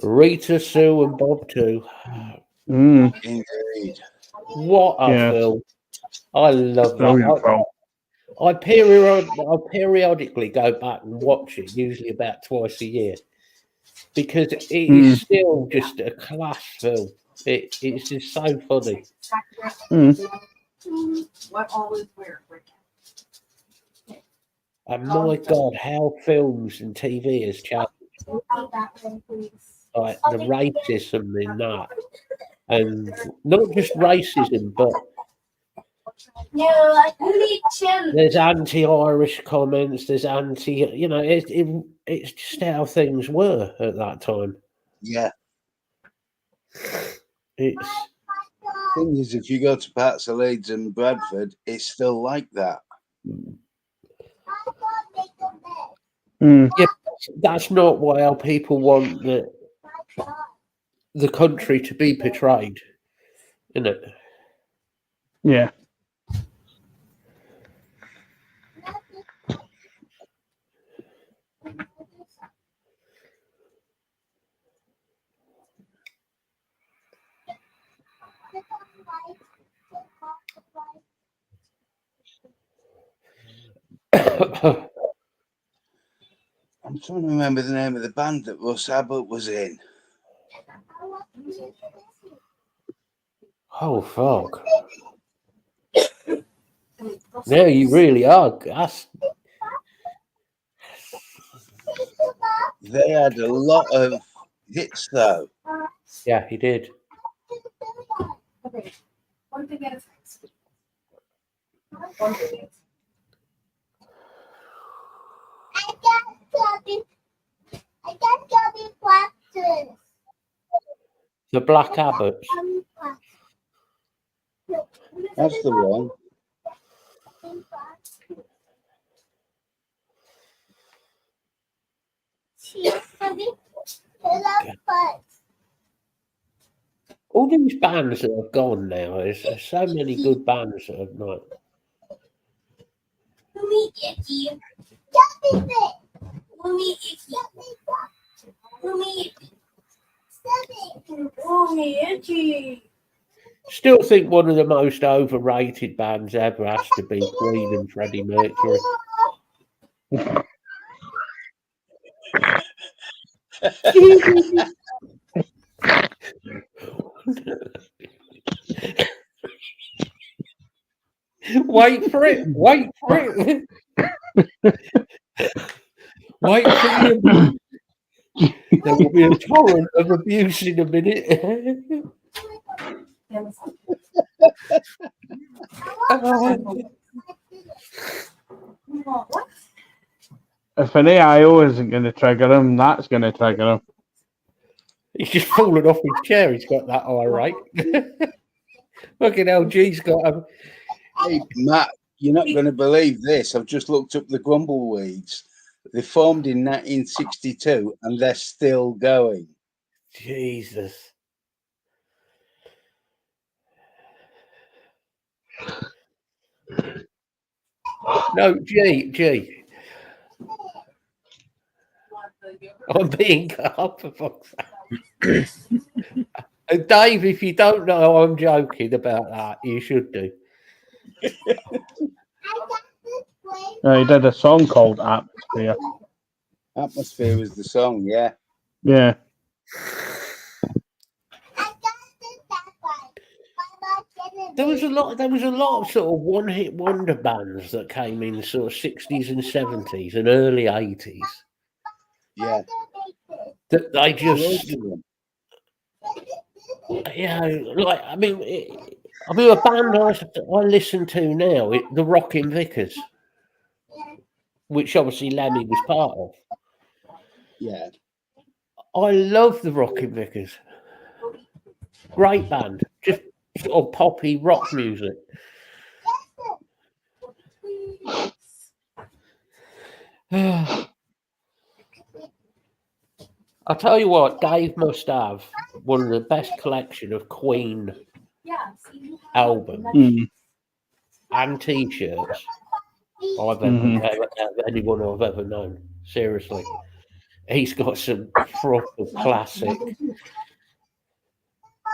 Rita, Sue, and Bob too. Mm. Indeed. What a Yeah. film! I love Brilliant that. film. I periodically go back and watch it, usually about twice a year, because it is still just a class film. It's just so funny. What always wear? And my God, how films and TV has changed. Like the racism in that, and not just racism, but there's anti-Irish comments. There's it's just how things were at that time. Yeah. It's Thing is, if you go to parts of Leeds and Bradford, it's still like that. yeah, that's not how people want the country to be portrayed, isn't it? Yeah. I'm trying to remember the name of the band that Russ Abbott was in. Oh fuck! Now you really are. They had a lot of hits, though. Yeah, he did. Okay. One thing at a time. One thing. I got Gubby questions. The Black Abbots. That's the one. All these bands that have gone now, there's so many good bands that have not. Still think one of the most overrated bands ever has to be Queen and Freddie Mercury. Wait for it. Wait for it. Wait for it. There will be a torrent of abuse in a minute. If an AIO isn't going to trigger him, that's going to trigger him. He's just fallen off his chair. He's got that eye right. Fucking LG's got him. Hey, Matt, you're not going to believe this. I've just looked up the Grumbleweeds. They formed in 1962 and they're still going. Jesus. No, G. I'm being cut for fuck's sake. Dave, if you don't know, I'm joking about that. You should do. He did a song called Atmosphere. Atmosphere was the song, yeah. Yeah. There was a lot of sort of one-hit wonder bands that came in sort of 60s and 70s and early 80s. Yeah. That they just, Loads of them. like a band I listen to now, the Rockin' Vickers, which obviously Lemmy was part of. Yeah. I love the Rockin' Vickers. Great band, just sort of poppy rock music. I'll tell you what, Dave must have one of the best collection of Queen albums and T-shirts anyone I've ever known. Seriously, he's got some proper classic.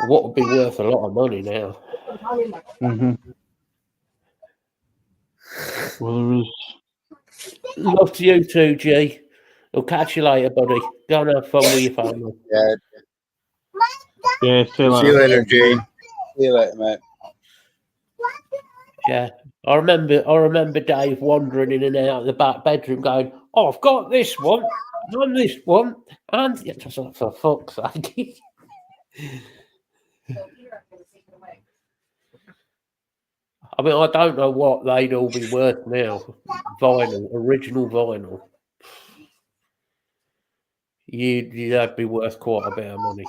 What would be worth a lot of money now? Well, there was. Love to you too, G. I'll catch you later, buddy. Go and have fun with your family. Yeah. Yeah, See you later, Jay. See you later, mate. Yeah. I remember Dave wandering in and out of the back bedroom going, "Oh, I've got this one, and this one, and yeah, just like, for fuck's sake." I mean, I don't know what they'd all be worth now. Original vinyl. That'd be worth quite a bit of money.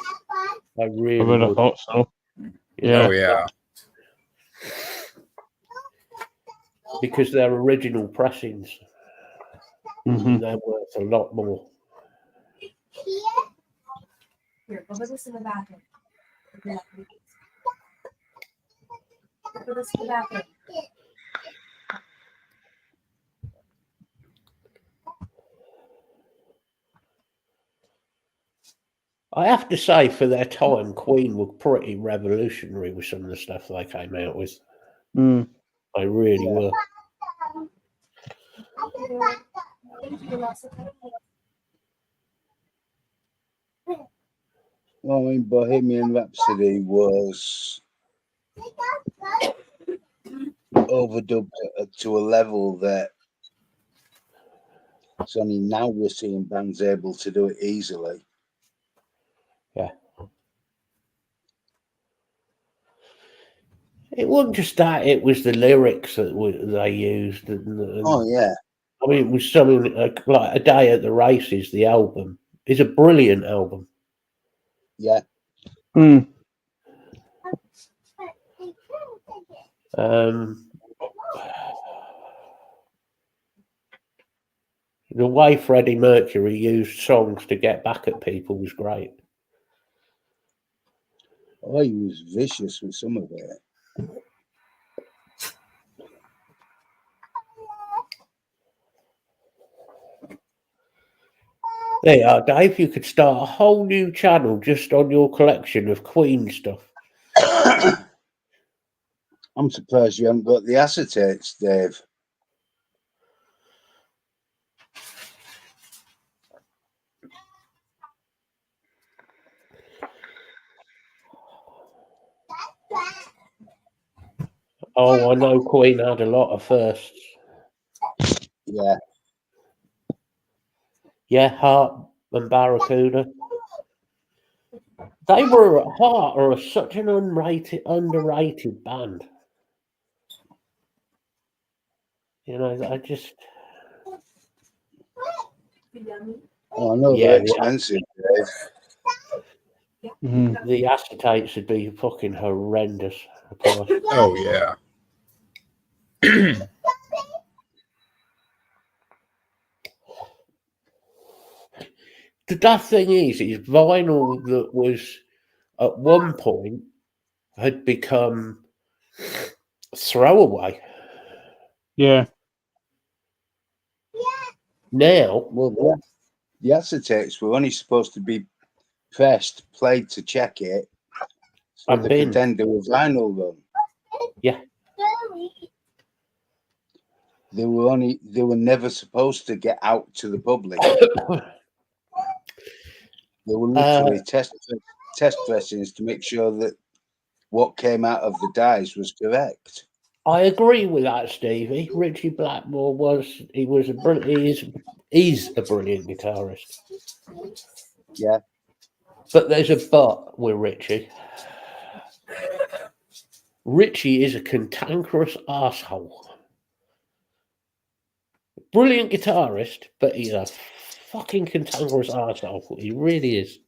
I really I would have would. thought so. Yeah. Oh, yeah. Because they're original pressings. Mhm. They're worth a lot more. Here, go put this in the bathroom. Put this in the bathroom. I have to say, for their time, Queen were pretty revolutionary with some of the stuff they came out with. Mm. They really were. Well, I mean, Bohemian Rhapsody was overdubbed to a level that it's only now we're seeing bands able to do it easily. Yeah. It wasn't just that; it was the lyrics that they used. Oh yeah. I mean, it was something like A Day at the Races. The album is a brilliant album. Yeah. Mm. The way Freddie Mercury used songs to get back at people was great. Oh, he was vicious with some of it. There you are, Dave. You could start a whole new channel just on your collection of Queen stuff. I'm surprised you haven't got the acetates, Dave. Oh, I know Queen had a lot of firsts. Yeah. Yeah, Heart and Barracuda. They were at heart are such an underrated band. You know, I just Oh, I know Yeah, they're expensive, Dave. the acetates would be fucking horrendous. the price. Oh yeah. The daft thing is vinyl that was at one point had become throwaway. Yeah. Now, Well, the acetates were only supposed to be pressed, played to check it, so And they bin. could then do a vinyl run. Yeah. They were never supposed to get out to the public. They were literally test pressings to make sure that what came out of the dies was correct. I agree with that, Stevie. Richie Blackmore is a brilliant guitarist. Yeah. But there's a but with Richie. Richie is a cantankerous asshole. Brilliant guitarist, but he's a fucking cantankerous asshole. He really is.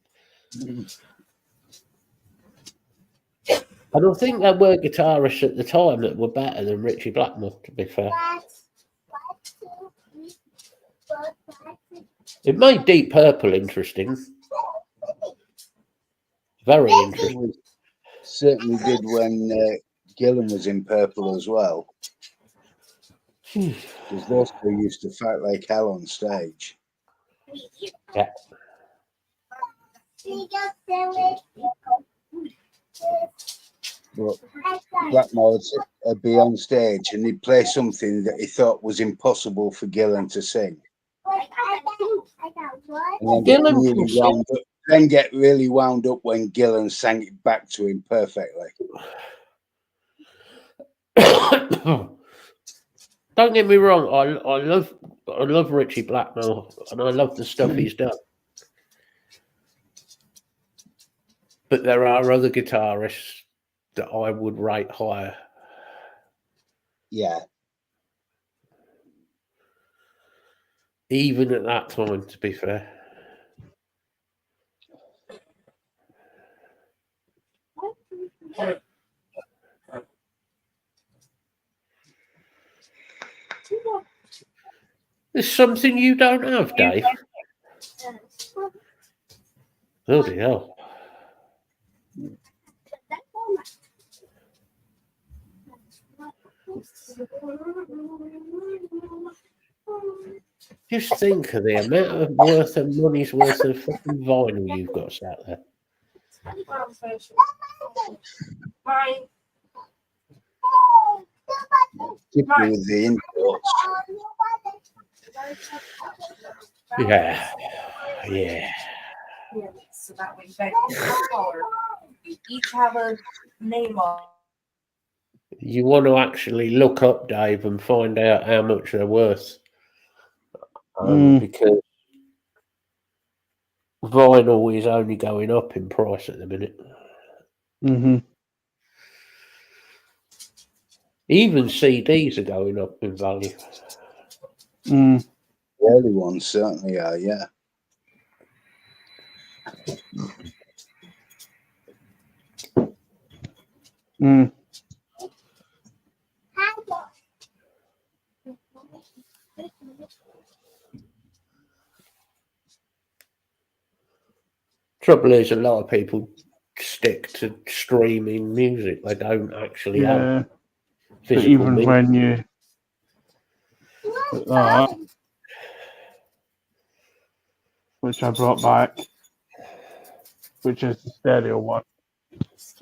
I don't think there were guitarists at the time that were better than Richie Blackmore, to be fair. It made Deep Purple interesting. Very interesting. Certainly did when Gillan was in Purple as well. Because those two used to fight like hell on stage. Yeah. But Blackmore would be on stage and he'd play something that he thought was impossible for Gillan to sing. And then get really wound up when Gillan sang it back to him perfectly. Don't get me wrong, I love Richie Blackmore and I love the stuff he's done. But there are other guitarists that I would rate higher. Yeah. Even at that time, to be fair. There's something you don't have, Dave. Bloody hell. Just think of the amount of money's worth of fucking vinyl you've got sat there. Particularly with the imports. Yeah. Yeah. So that way, each have a name on. You want to actually look up, Dave, and find out how much they're worth. Because vinyl is only going up in price at the minute. Mm-hmm. Even CDs are going up in value. Mm. The early ones certainly are, yeah. Mm. Trouble is, a lot of people stick to streaming music. They don't actually have Yeah. But physical even music. when you put that, which I brought back, which is the stereo one,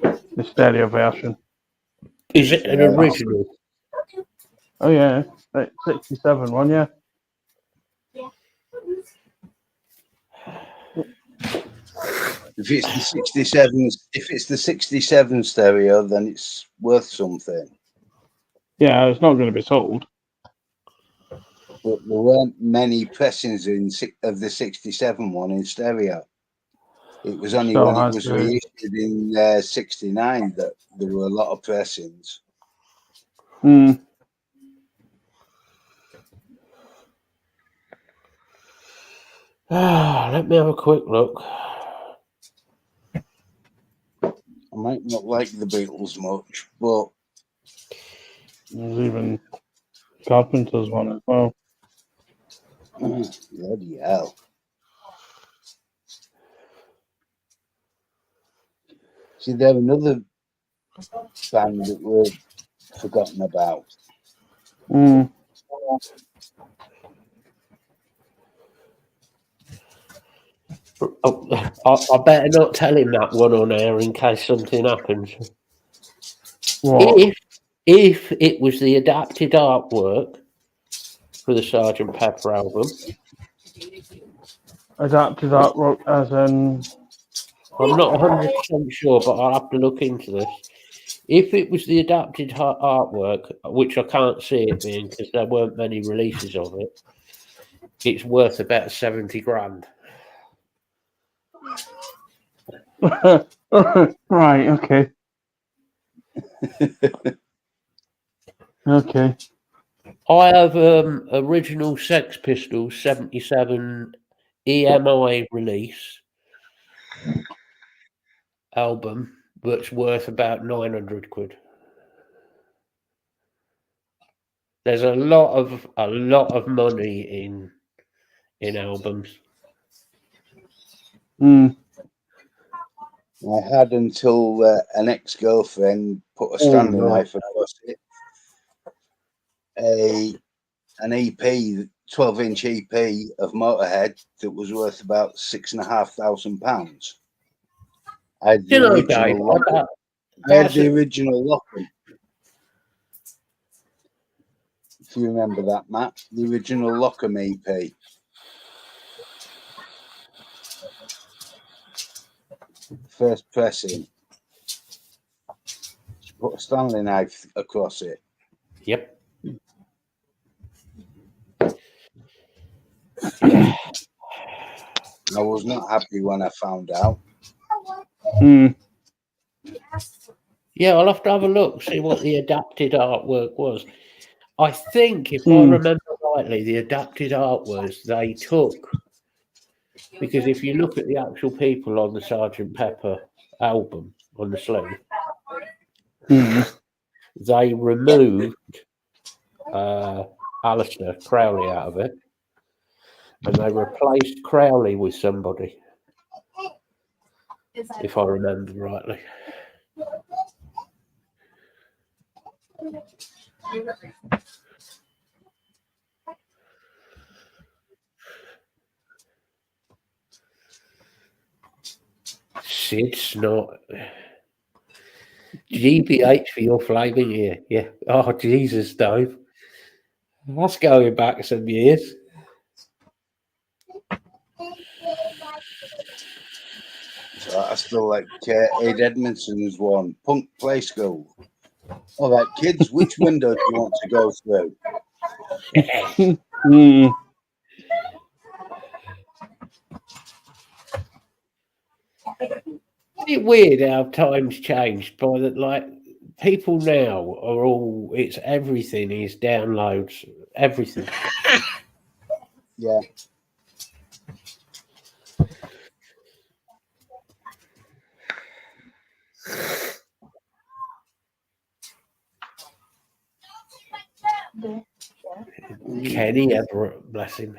the stereo version. Is it an Yeah. original? Oh yeah, right, 67 one, yeah. If it's the 67, if it's the 67 stereo, then it's worth something. Yeah, it's not going to be sold. But there weren't many pressings of the 67 one in stereo. It was only Still when it has was the- reissued in 69 that there were a lot of pressings. Mm. Let me have a quick look. I might not like the Beatles much, but There's even Carpenter's one as well. bloody hell. See, they're another band that we're forgotten about. Mm. I better not tell him that one on air in case something happens. What? If it was the adapted artwork for the Sgt. Pepper album, Adapted artwork as in. I'm not 100% sure, but I'll have to look into this. If it was the adapted artwork, which I can't see it being because there weren't many releases of it, it's worth about 70 grand. Right, okay. Okay. I have original Sex Pistols 77 EMI release album that's worth about 900 quid. There's a lot of money in albums. Mm. I had until an ex-girlfriend put a Stanley no. knife across it. An EP, 12-inch EP of Motorhead that was worth about £6,500. I had the You know, original Dave, Lockham. I had the original Lockham. If you remember that, Matt, the original Lockham EP. First pressing. She put a Stanley knife across it. Yep. Yeah. I was not happy when I found out. Mm. Yeah, I'll have to have a look, see what the adapted artwork was. I think, if I Hmm. remember rightly, the adapted art was they took, because if you look at the actual people on the Sgt. Pepper album on the sleeve, Mm. they removed Alistair Crowley out of it, and they replaced Crowley with somebody, if I remember rightly. Sid's not. GBH for your flaming ear. Yeah. Oh, Jesus, Dave. That's going back some years. So I still like Ed Edmondson's one, Punk Play School. All right, kids, which window do you want to go through? Mm. Isn't it weird how times changed by that? Like, people now are all, it's everything is downloads, everything. Yeah. Kenny Everett, bless him.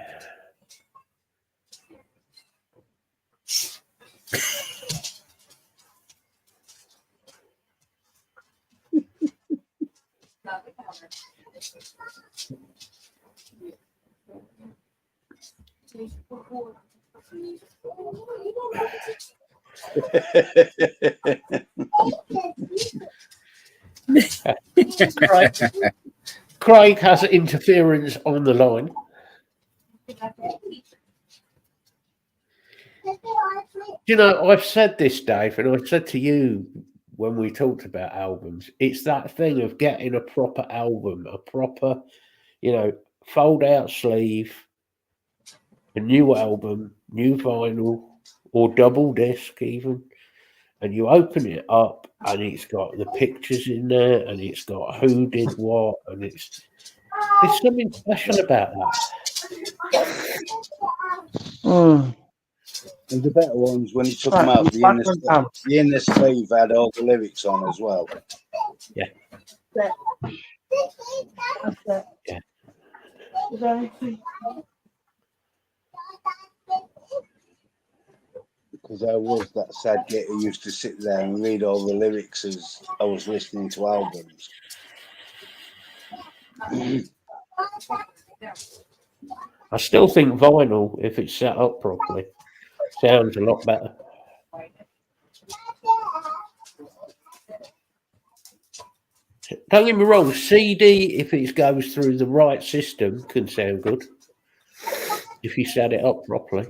Craig has interference on the line. You know, I've said this, Dave, and I've said to you when we talked about albums, it's that thing of getting a proper album, a proper, fold out sleeve, a new album, new vinyl, or double disc even, and you open it up and it's got the pictures in there and it's got who did what, and there's something special about that. Oh, And the better ones, when he took them out, the inner sleeve had all the lyrics on as well. Yeah. Yeah. Because I was that sad git who used to sit there and read all the lyrics as I was listening to albums. I still think vinyl, if it's set up properly, sounds a lot better. Don't get me wrong, CD, if it goes through the right system, can sound good if you set it up properly.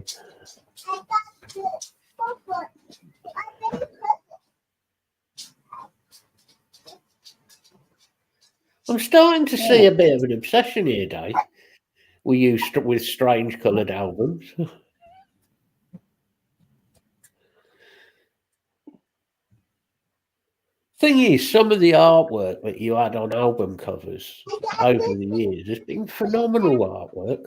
I'm starting to see a bit of an obsession here, Dave. With strange coloured albums. Thing is, some of the artwork that you had on album covers over the years has been phenomenal artwork.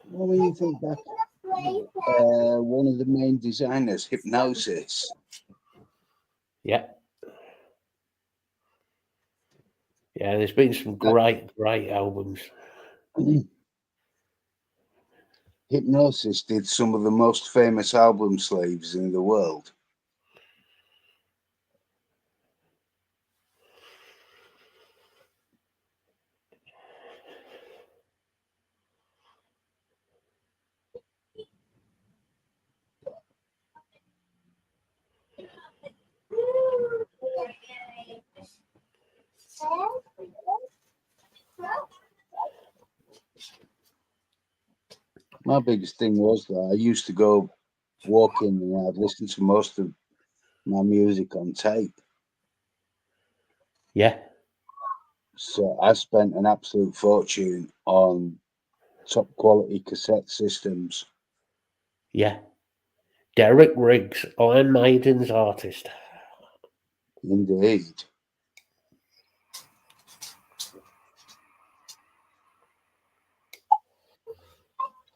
Well, when you think back, one of the main designers, Hypnosis. Yeah. Yeah, there's been some great albums. Hypnosis did some of the most famous album sleeves in the world. My biggest thing was that I used to go walking and I'd listen to most of my music on tape. Yeah. So I spent an absolute fortune on top quality cassette systems. Yeah. Derek Riggs, Iron Maiden's artist. Indeed.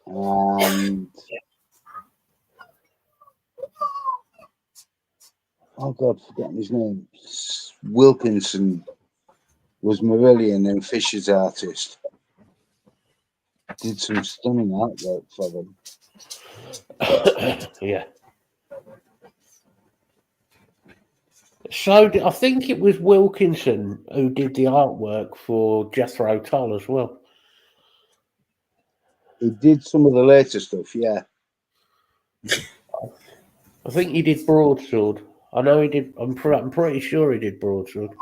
And oh God, forgetting his name. Wilkinson was Marillion and Fisher's artist. Did some stunning artwork for them. Yeah. So I think it was Wilkinson who did the artwork for Jethro Tull as well. He did some of the later stuff, yeah. I think he did Broadsword. I know he did. I'm pretty sure he did Broadsword.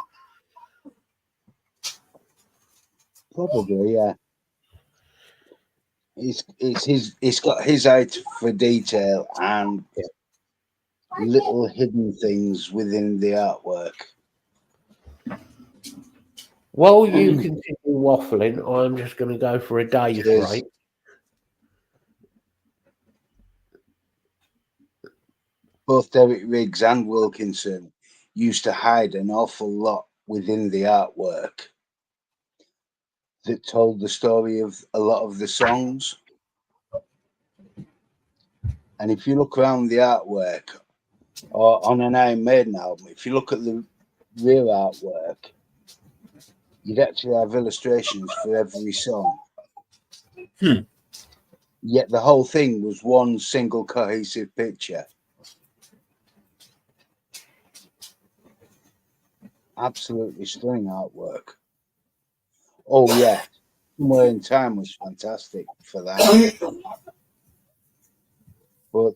Probably, yeah. He's got his eye for detail and little hidden things within the artwork. While you continue waffling, I'm just going to go for a day's break. Both Derek Riggs and Wilkinson used to hide an awful lot within the artwork that told the story of a lot of the songs. And if you look around the artwork or on an Iron Maiden album, if you look at the rear artwork, you'd actually have illustrations for every song. Yet the whole thing was one single cohesive picture. Absolutely stunning artwork. Oh yeah, Somewhere in Time was fantastic for that. But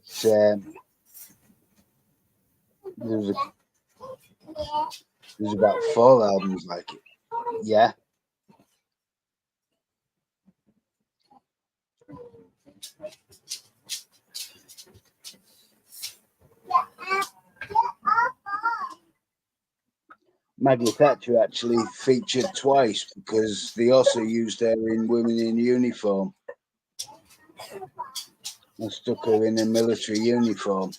there's about 4 albums like it. Yeah. Maggie Thatcher actually featured twice because they also used her in Women in Uniform and stuck her in a military uniform.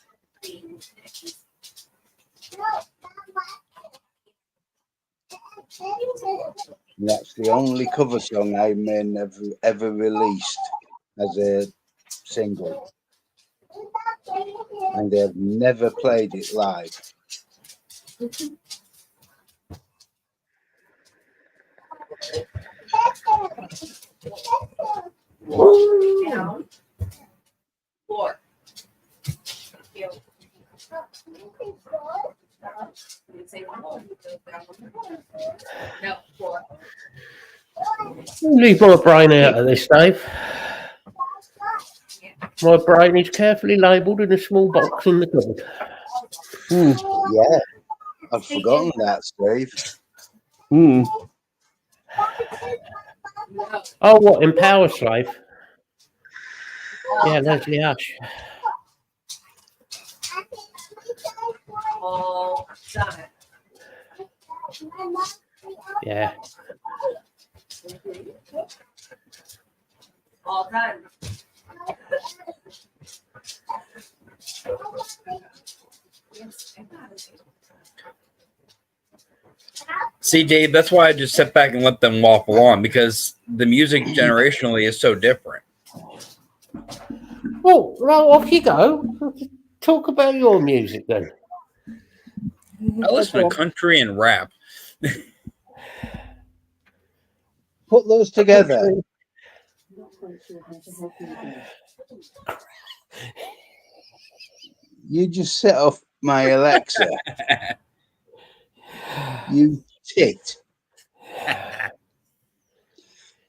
And that's the only cover song Iron Maiden ever released as a single. And they've never played it live. Down. Floor. No, floor. Leave my brain out of this, Dave. My brain is carefully labelled in a small box in the cupboard. Yeah, I'd forgotten that, Steve. Oh, what, in Power Slave? Yeah, Leslie Hush. All done. Yeah. All done. See, Dave, that's why I just sit back and let them waffle on, because the music generationally is so different. Well, off you go. Talk about your music then. I listen to country and rap. Put those together. You just set off my Alexa. You tit.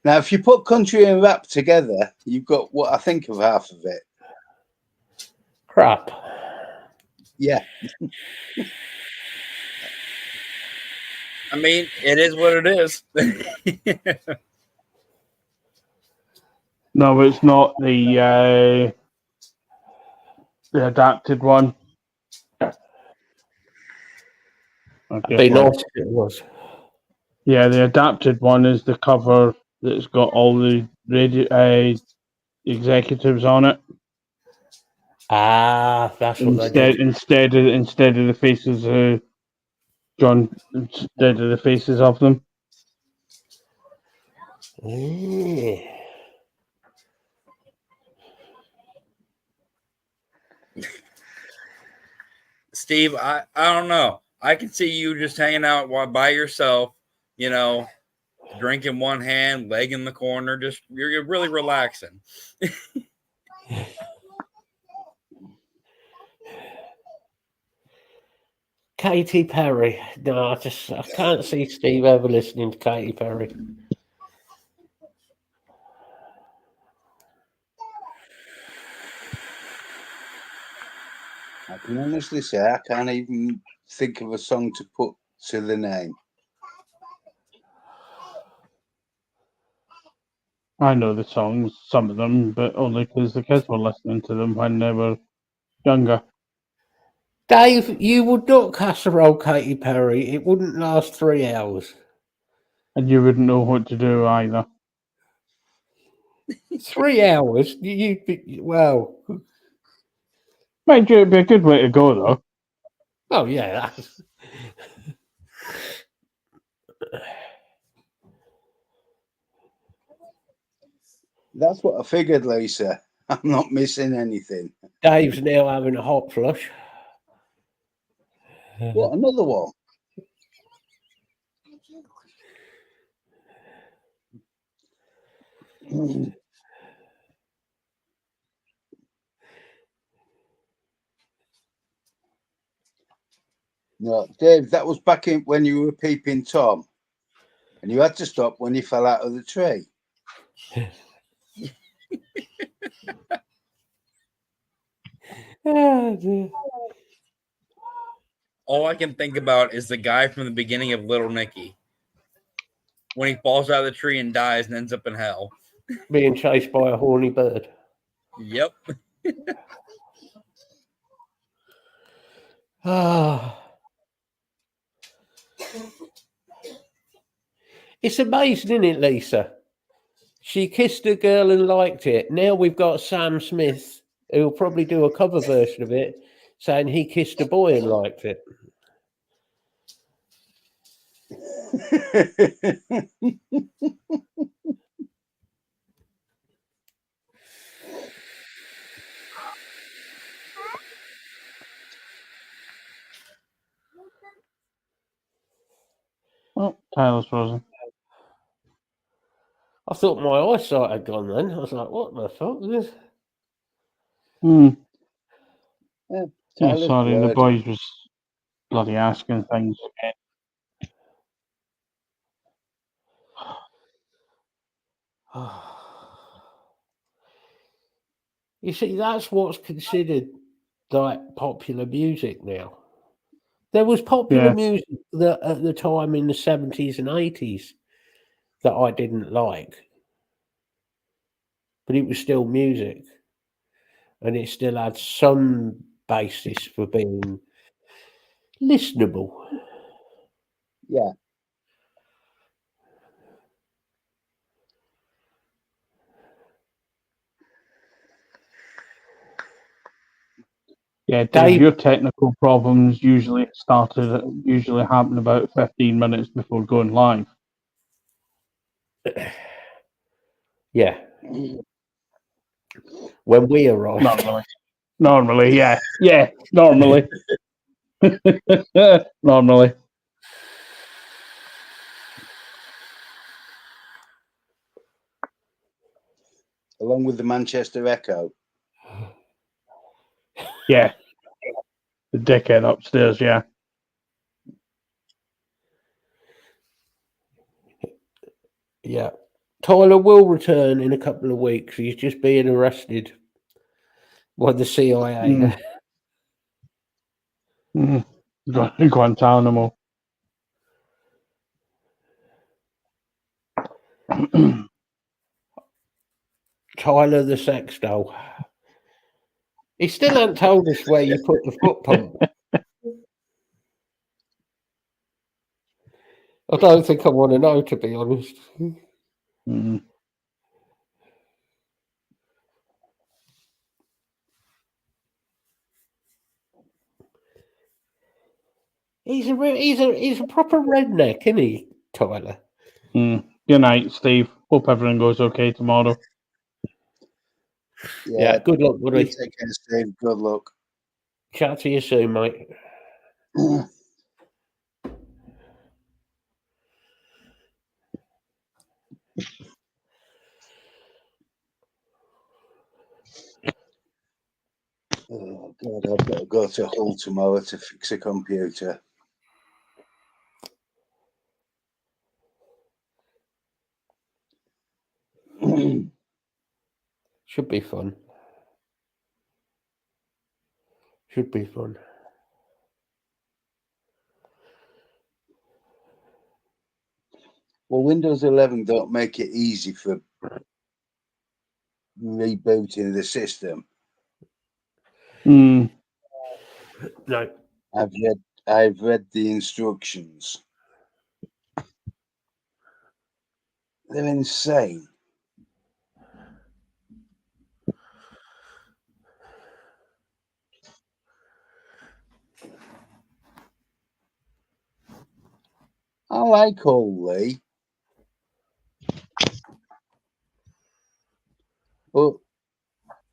Now, if you put country and rap together, you've got what I think of half of it. Crap. Yeah. I mean, it is what it is. No, it's not the adapted one. It'd be nice if it was. Yeah, the adapted one is the cover that's got all the radio executives on it. Ah, that's what they did. Instead of the faces of John, instead of the faces of them. Yeah. Steve, I don't know. I can see you just hanging out by yourself, you know, drink in one hand, leg in the corner. Just you're really relaxing. Katy Perry. No, I can't see Steve ever listening to Katy Perry. I can honestly say I can't even think of a song to put to the name. I know the songs, some of them, but only because the kids were listening to them when they were younger. Dave, you would not casserole Katy Perry. It wouldn't last 3 hours. And you wouldn't know what to do either. 3 hours? You'd be, well. Mind you, it'd be a good way to go, though. Oh, yeah. That's what I figured, Lisa. I'm not missing anything. Dave's now having a hot flush. What, another one? No, Dave, that was back in when you were peeping Tom, and you had to stop when he fell out of the tree. Oh, dear. All I can think about is the guy from the beginning of Little Nicky when he falls out of the tree and dies and ends up in hell. Being chased by a horny bird. Yep. Ah. It's amazing, isn't it, Lisa? She kissed a girl and liked it. Now we've got Sam Smith, who'll probably do a cover version of it, saying he kissed a boy and liked it. Oh, Tyler's frozen. I thought my eyesight had gone then. I was like, what the fuck is this? Yeah, Tyler's sorry, the blurred. boys was bloody asking things again. You see, that's what's considered like popular music now. There was popular Yeah. music that at the time in the 70s and 80s that I didn't like, but it was still music, and it still had some basis for being listenable. Yeah. Yeah, Dave, Dave- your technical problems usually happen about 15 minutes before going live. Yeah. When we arrived. Normally, yeah. Yeah, normally. Normally. Along with the Manchester Echo. Yeah. The dickhead upstairs, yeah. Yeah. Tyler will return in a couple of weeks. He's just being arrested by the CIA. Guantanamo. Tyler the sex doll. He still hasn't told us where you put the foot pump. I don't think I want to know, to be honest. Mm. He's a proper redneck, isn't he, Tyler? Good night, Steve. Hope everything goes okay tomorrow. Yeah, good luck, buddy. You take care, Steve. Good luck. Chat to you soon, mate. Oh, God, I've got to go to Hull tomorrow to fix a computer. Should be fun. Should be fun. Well, Windows 11 don't make it easy for rebooting the system. Mm. No. I've read the instructions. They're insane. I like Hull, Lee. But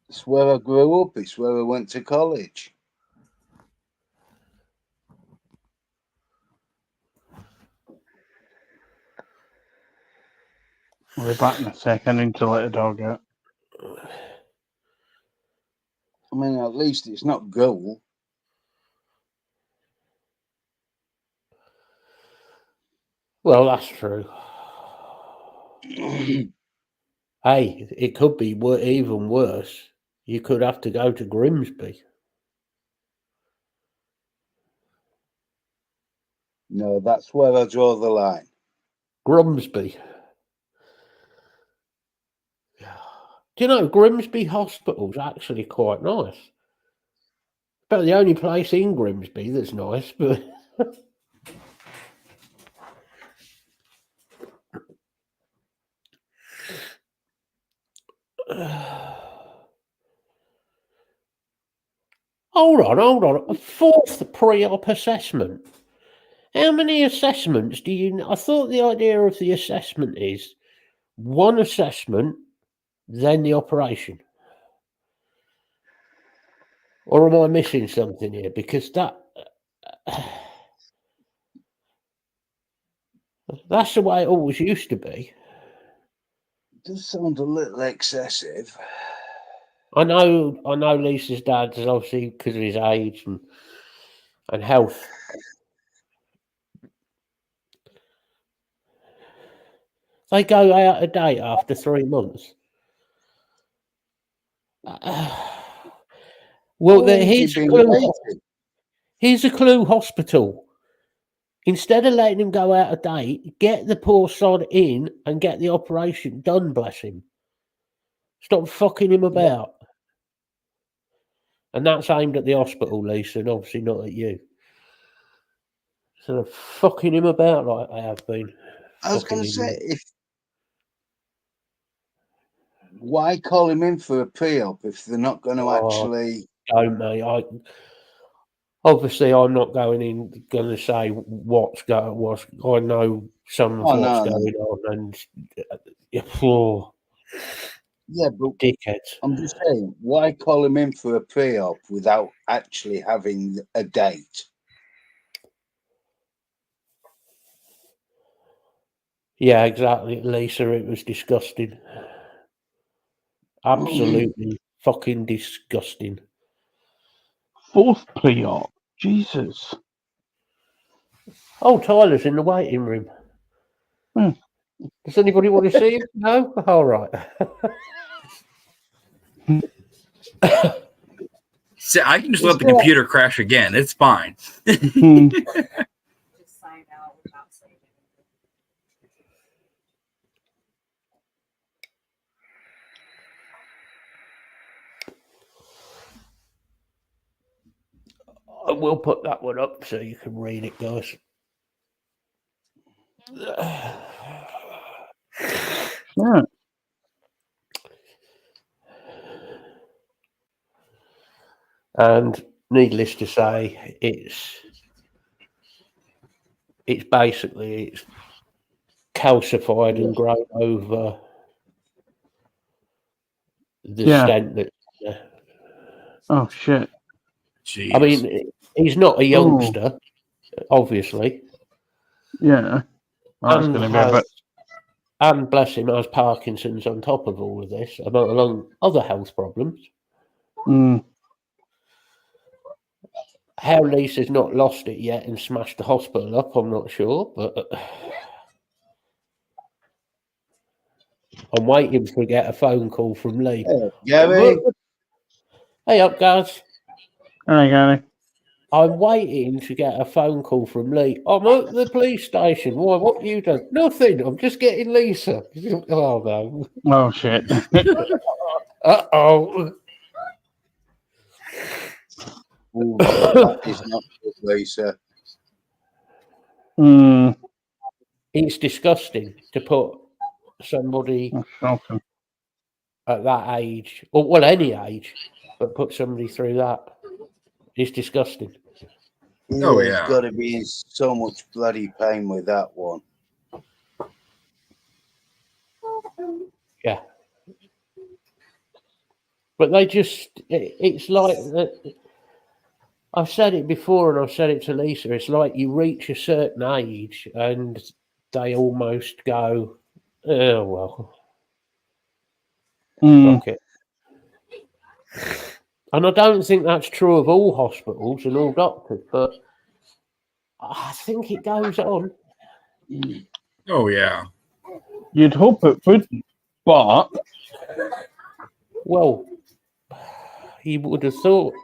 it's where I grew up. It's where I went to college. We'll be back in a second. I need to let the dog out. I mean, at least it's not Goal. Well, that's true. Hey, it could be even worse. You could have to go to Grimsby. No, that's where I draw the line. Grimsby. Do you know Grimsby Hospital's actually quite nice? About the only place in Grimsby that's nice, but hold on. A fourth pre-op assessment. How many assessments do you? I thought the idea of the assessment is one assessment, then the operation. Or am I missing something here? Because that's the way it always used to be. It does sound a little excessive. I know Lisa's dad is obviously because of his age and health. They go out of date after 3 months. Well, here's a clue hospital. Instead of letting him go out of date, get the poor sod in and get the operation done, bless him. Stop fucking him about. And that's aimed at the hospital, Lisa, and obviously not at you. So they're fucking him about like they have been. I was going to say, why call him in for a pre-op if they're not going to actually... Don't they? Obviously, I'm not going to say what's going. I know some of what's going on, and yeah, but dickheads. I'm just saying, why call him in for a pre-op without actually having a date? Yeah, exactly, Lisa. It was disgusting. Absolutely fucking disgusting. Fourth pre-op. Jesus. Oh, Tyler's in the waiting room. Does anybody want to see him? No? All right. See, I can just let the computer crash again. It's fine. Just sign out without saving. I will put that one up so you can read it, guys. Yeah. And needless to say, it's basically calcified and grown over the stent that. Oh shit! Jeez. I mean, he's not a youngster, obviously. Yeah, that's going to be a bit. And bless him, has Parkinson's on top of all of this, along other health problems. How Lisa's not lost it yet and smashed the hospital up, I'm not sure, but I'm waiting to get a phone call from Lee. Hey, Gary. Hey up, guys. Hi, Gary. I'm waiting to get a phone call from Lee. I'm at the police station. Why? What you done? Nothing. I'm just getting Lisa. Oh no. Oh shit. Uh-oh. That is not good, Lisa. It's disgusting to put somebody at that age, or well, any age, but put somebody through that. It's disgusting. Oh, yeah. He's got to be in so much bloody pain with that one. Yeah. But they just, it's like, I've said it before and I've said it to Lisa, it's like you reach a certain age and they almost go, oh, well, fuck it. And I don't think that's true of all hospitals and all doctors, but I think it goes on. Oh yeah. You'd hope it wouldn't, but Well, you would have thought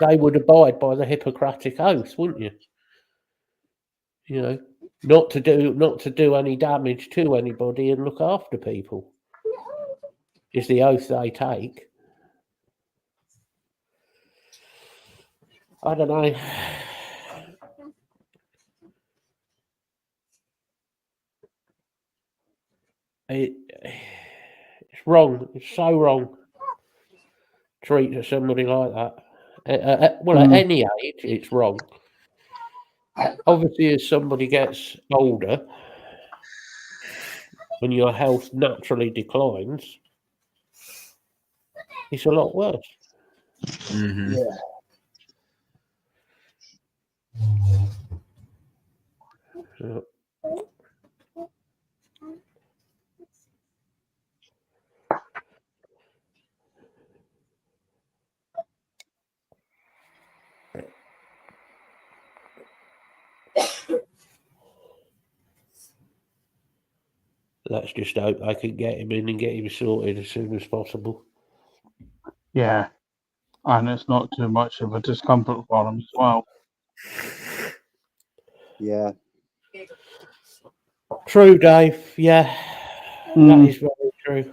they would abide by the Hippocratic Oath, wouldn't you? You know, not to do any damage to anybody and look after people. Is the oath they take. I don't know. It's wrong. It's so wrong. Treat somebody like that. At any age, it's wrong. Obviously, as somebody gets older and your health naturally declines, it's a lot worse. Mm-hmm. Yeah. So, let's just hope I can get him in and get him sorted as soon as possible. yeah, and it's not too much of a discomfort for him as well. Yeah. True, Dave. Yeah, that is very true.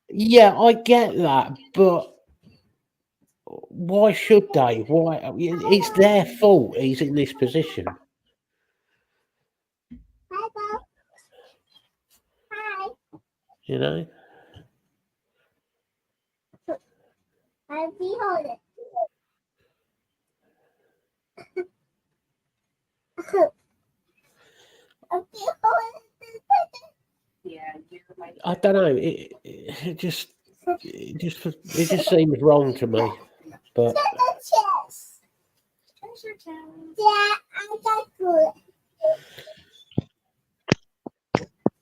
Yeah, I get that, but why should they? Why? It's their fault he's in this position. You know? I don't know. It just seems wrong to me. But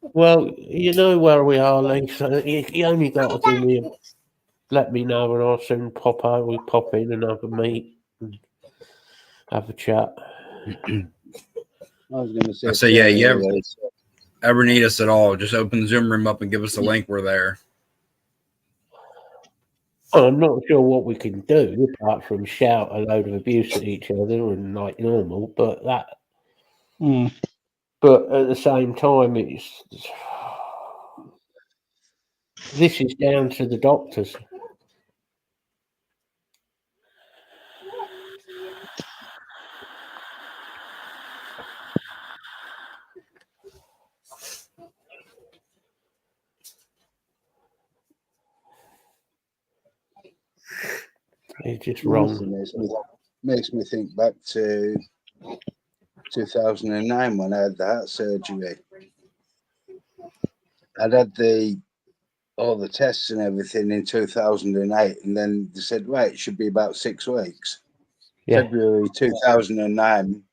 well, you know where we are, Lisa. You only got to let me know, and I'll soon pop out. We pop in and have a meet and have a chat. I was going to say. I say, yeah, yeah. Ever need us at all? Just open the Zoom room up and give us a link. We're there. Well, I'm not sure what we can do apart from shout a load of abuse at each other and like normal, but that. But at the same time, this is down to the doctors. It's just wrong. Makes me think back to 2009 when I had the heart surgery. I'd had all the tests and everything in 2008, and then they said, right, it should be about 6 weeks. Yeah. February 2009,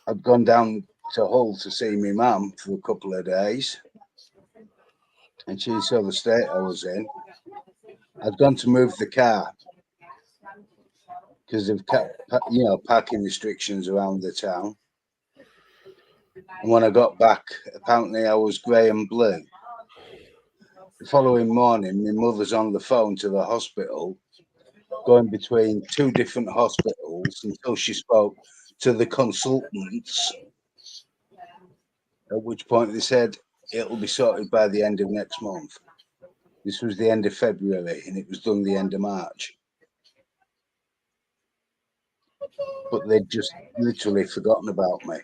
I'd gone down to Hull to see my mum for a couple of days, and she saw the state I was in. I'd gone to move the car because of parking restrictions around the town. And when I got back, apparently I was grey and blue. The following morning, my mother's on the phone to the hospital, going between 2 different hospitals until she spoke to the consultants, at which point they said it'll be sorted by the end of next month. This was the end of February, and it was done the end of March. But they'd just literally forgotten about me.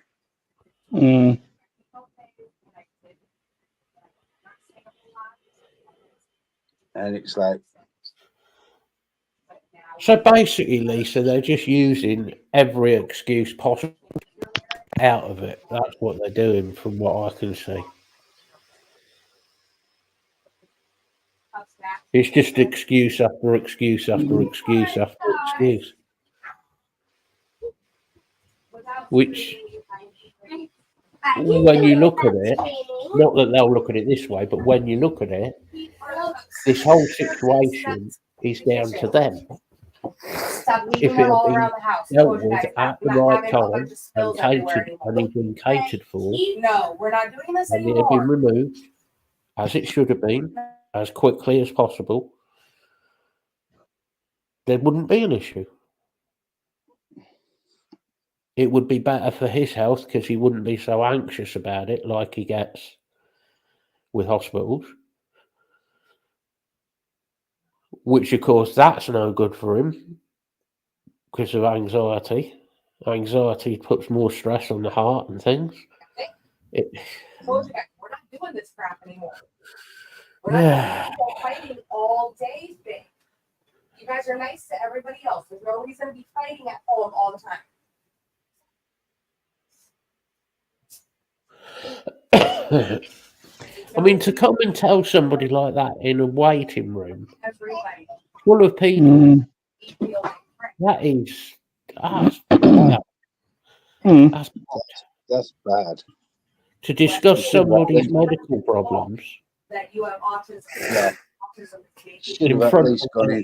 And it's like... So basically, Lisa, they're just using every excuse possible out of it. That's what they're doing from what I can see. It's just excuse after excuse after excuse after excuse. Which, when you look at it, not that they'll look at it this way, but when you look at it, this whole situation is down to them. Stop leaving If it them had all been around the house. dealt Told you with guys that. at the I'm not right having a bunch time of and spills everywhere catered anymore. and been catered for, No, we're not doing this and it had been anymore. removed as it should have been, as quickly as possible, there wouldn't be an issue. It would be better for his health because he wouldn't be so anxious about it like he gets with hospitals. Which, of course, that's no good for him because of anxiety. Anxiety puts more stress on the heart and things. Told you guys, we're not doing this crap anymore. We're Yeah. not doing fighting all day thing. You guys are nice to everybody else. There's no reason to be fighting at home all the time. I mean, to come and tell somebody like that in a waiting room Everybody. full of people, Mm. You feel like crap. that's bad. Mm. That's bad. That's bad. To discuss somebody's medical problems That you have autism. Yeah. Autism Should in have at front least of gone them.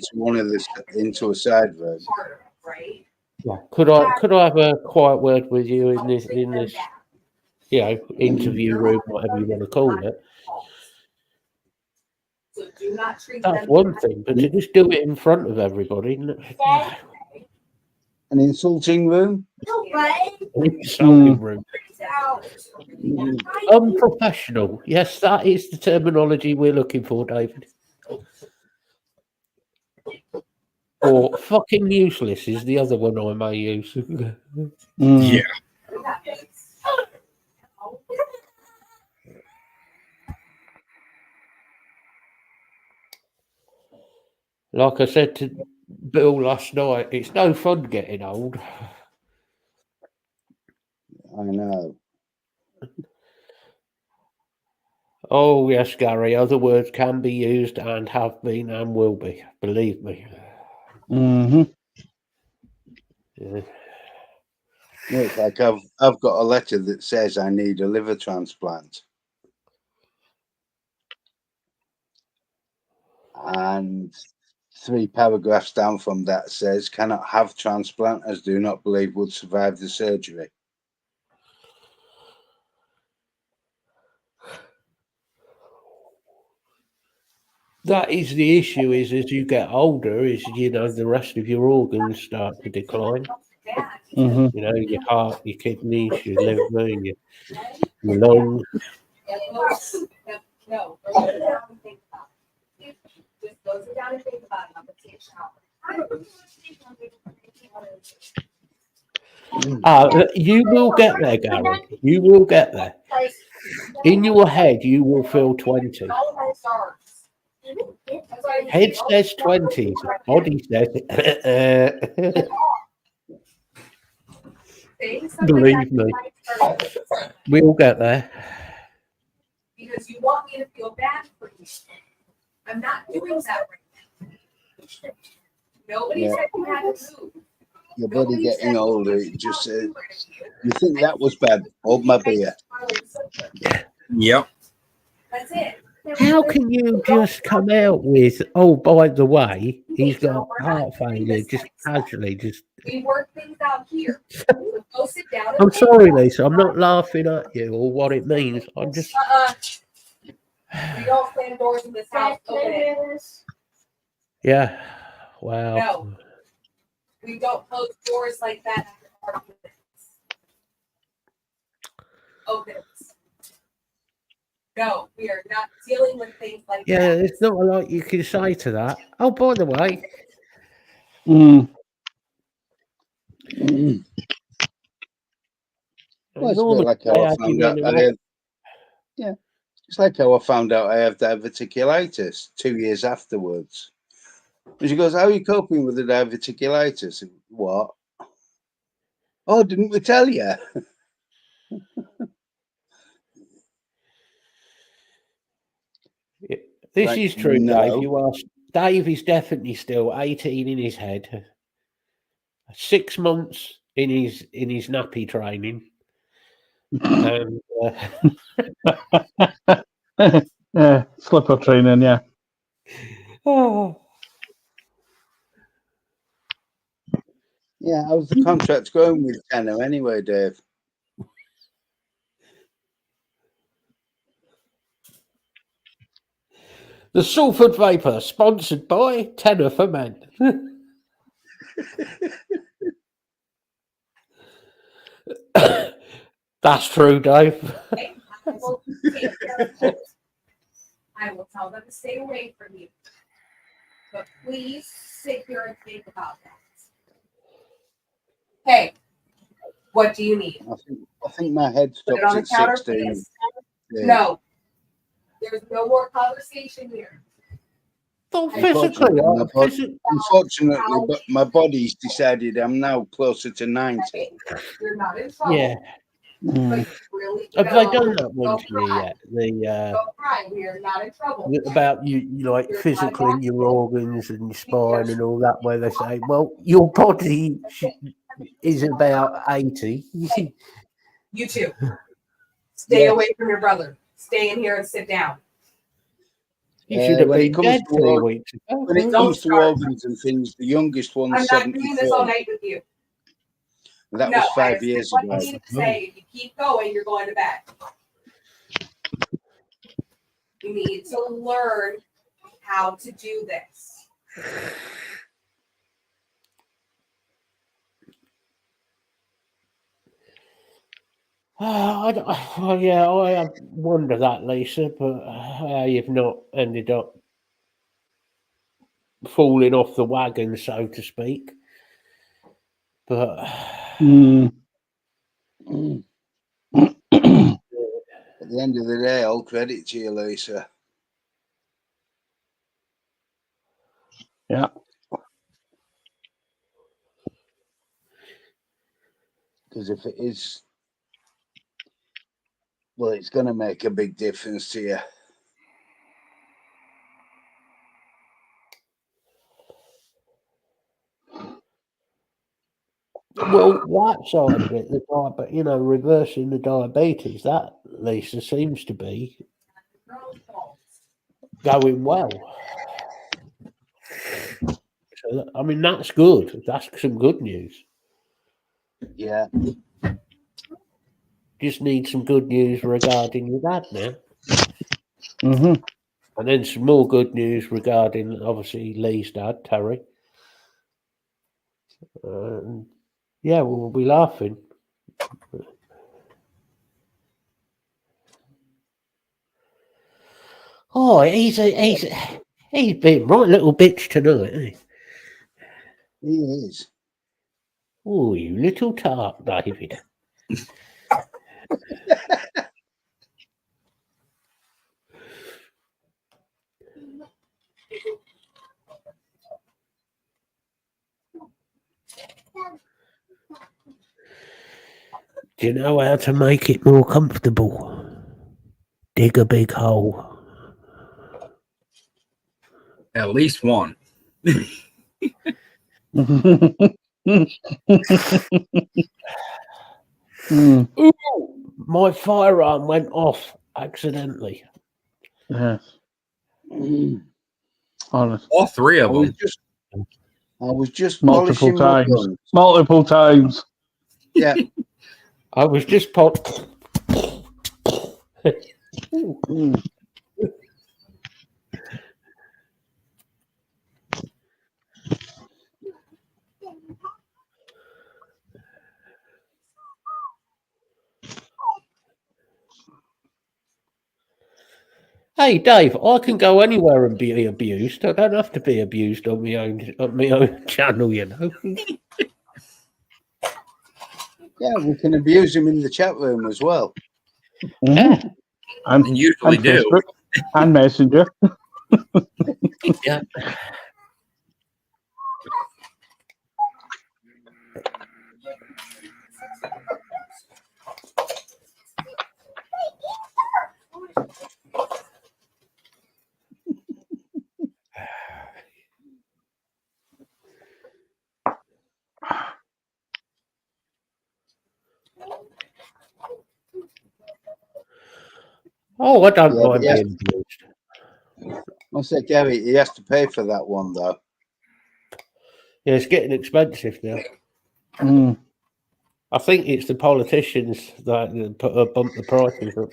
into a side room. part of it, right? Yeah. Could I have a quiet word with you in this interview room, whatever you want to call it? So do not treat That's them one thing, but to just do it in front of everybody, An insulting room? insulting room, out. unprofessional. Yes, that is the terminology we're looking for, David. Or fucking useless is the other one I may use. Mm. Yeah. Like I said to Bill last night, it's no fun getting old. I know. Oh, yes, Gary, other words can be used and have been and will be. Believe me. Mm-hmm. Yeah. Look, like I've got a letter that says I need a liver transplant. And 3 paragraphs down from that says cannot have transplant as do not believe would survive the surgery. That is the issue, is as you get older, the rest of your organs start to decline. Mm-hmm. Your heart, your kidneys, your liver, your lungs. No, go sit down and think about it. Just go sit down and think about it. I'm gonna take a shower. You will get there, Gary. You will get there. In your head, you will feel 20. Head says 20. Body says. Believe me, we'll get there. Because you want me to feel bad for you. I'm not doing that right now. Nobody said you had to move. Your body getting older, it just says, you think that was bad? Hold my beer. Yep. That's it. How can you just come out with, oh, by the way, he's got heart failure, just casually, We work things out here. Go sit down. I'm sorry, Lisa, I'm not laughing at you or what it means. I'm just. We don't slam doors in this house. Open it. Yeah. Wow. No. We don't close doors like that after arguments. Open. No, we are not dealing with things like Yeah, that. there's not a lot you can say to that. Oh, by the way. Mm. Well, it's a bit like how I found out it's like how I found out I have diverticulitis 2 years afterwards. And she goes, how are you coping with the diverticulitis? What? Oh, didn't we tell you? This Like, is true, no. Dave. You asked. Dave is definitely still 18 in his head. 6 months in his nappy training. And, Yeah, slipper training, yeah. oh. Yeah, how's the contract going with Tenor anyway, Dave? The Salford Vapor, sponsored by Tenor for Men. That's true, Dave. Okay, I will take care of that. I will tell them to stay away from you. But please sit here and think about that. Hey, what do you need? I think my head Put it stops on the at counter, 16. please. Dave. No. There's no more conversation here. Not physically. Unfortunately, but my body's decided I'm now closer to 90. Okay? You're not in trouble. Yeah. But you really Have they done that one don't to me cry. yet? The Don't cry. We are not in trouble. about you like You're physically not your organs and your spine and all that, where they say, well, your body is about 80. You too. Stay away from your brother. Stay in here and sit down. You should have when it been comes dead to 3 org- weeks ago. When it comes to organs and things, the youngest one's I'm not doing this all 74. night with you. That No, was I 5 just years what ago. you need to say. If you keep going, you're going to bed. You need to learn how to do this. Yeah, I wonder that, Lisa, but how you've not ended up falling off the wagon, so to speak. But At the end of the day, all credit to you, Lisa. Yeah. Because if it is, well, it's going to make a big difference to you. well, that side of it, but reversing the diabetes, that Lisa seems to be going well. So, I mean, that's good. That's some good news. Yeah. Just need some good news regarding your dad now. Mm-hmm. And then some more good news regarding, obviously, Lee's dad, Terry. Yeah, we'll be laughing. Oh, he's been right little bitch tonight, isn't he? He is. Oh, you little tart, David. Do you know how to make it more comfortable? Dig a big hole. At least one. Ooh, my firearm went off accidentally. Yes. Honest. All three I of was them. just Multiple polishing my times. gun. Multiple times. Yeah. I was just Hey, Dave, I can go anywhere and be abused. I don't have to be abused on my own channel, you know. Yeah, we can abuse him in the chat room as well. Yeah. And usually do. Facebook and Messenger. Yeah. Oh, I don't mind being abused. I said, Gary, he has to pay for that one, though. Yeah, it's getting expensive now. Mm. I think it's the politicians that bump the prices up.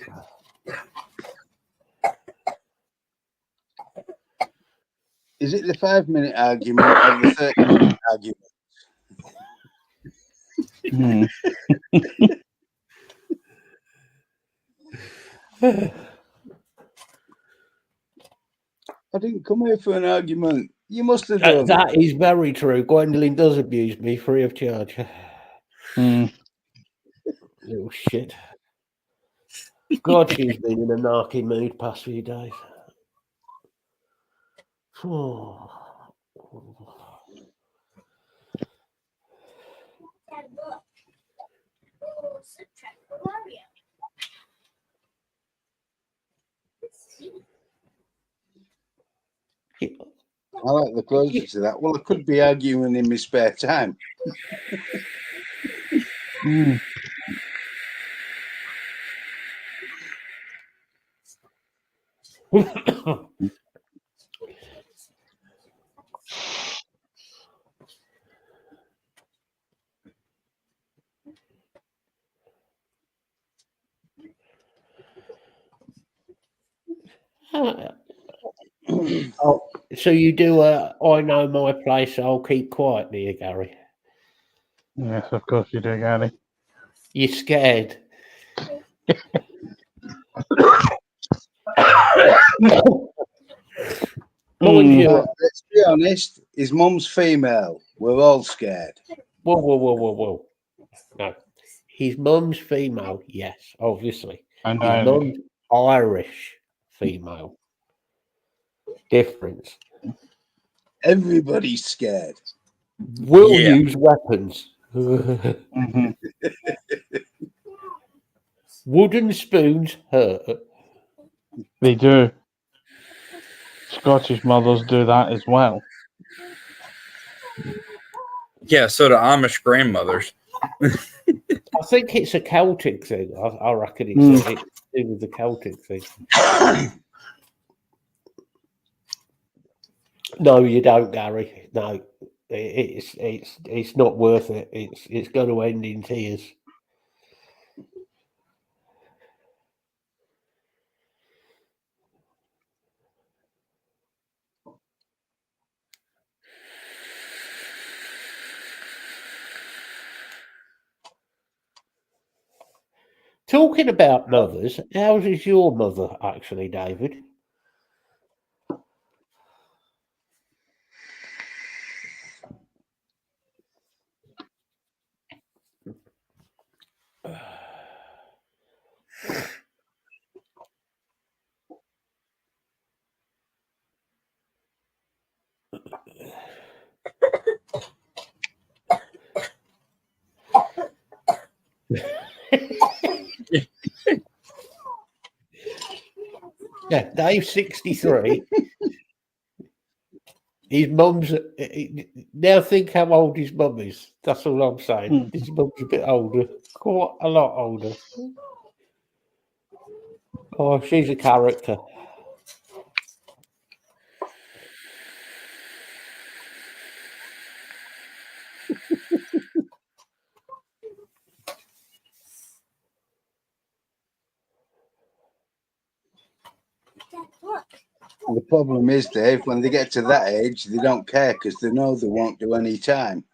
Is it the 5-minute argument or the 30-minute argument? Mm. I didn't come here for an argument. You must have done. That is very true. Gwendolyn does abuse me free of charge. Mm. Little shit. God, she's been in a narky mood past few days. Oh. Dad, look. Oh, subtract Mario. Let's see. I like the closer to that. Well, I could be arguing in my spare time. Mm. Oh, so you do a I know my place, I'll keep quiet, do you, Gary? Yes, of course you do, Gary. You're scared. Mind Mm. you, Let's be honest. His mum's female. We're all scared. whoa. No. His mum's female, yes, obviously. And His I, mum's Irish female. Difference. Everybody's scared. Will Yeah. use weapons. Mhm. Wooden spoons hurt. They do. Scottish mothers do that as well. Yeah, so do Amish grandmothers. I think it's a Celtic thing. I reckon it's to do with the Celtic thing. No, you don't, Gary. No, it's not worth it. It's going to end in tears. Talking about mothers, how's is your mother actually, David? Yeah, Dave's 63. His mum's now. Think how old his mum is. That's all I'm saying. His mum's a bit older, quite a lot older. Oh, she's a character. Dad, look. The problem is, Dave, when they get to that age, they don't care because they know they won't do any time.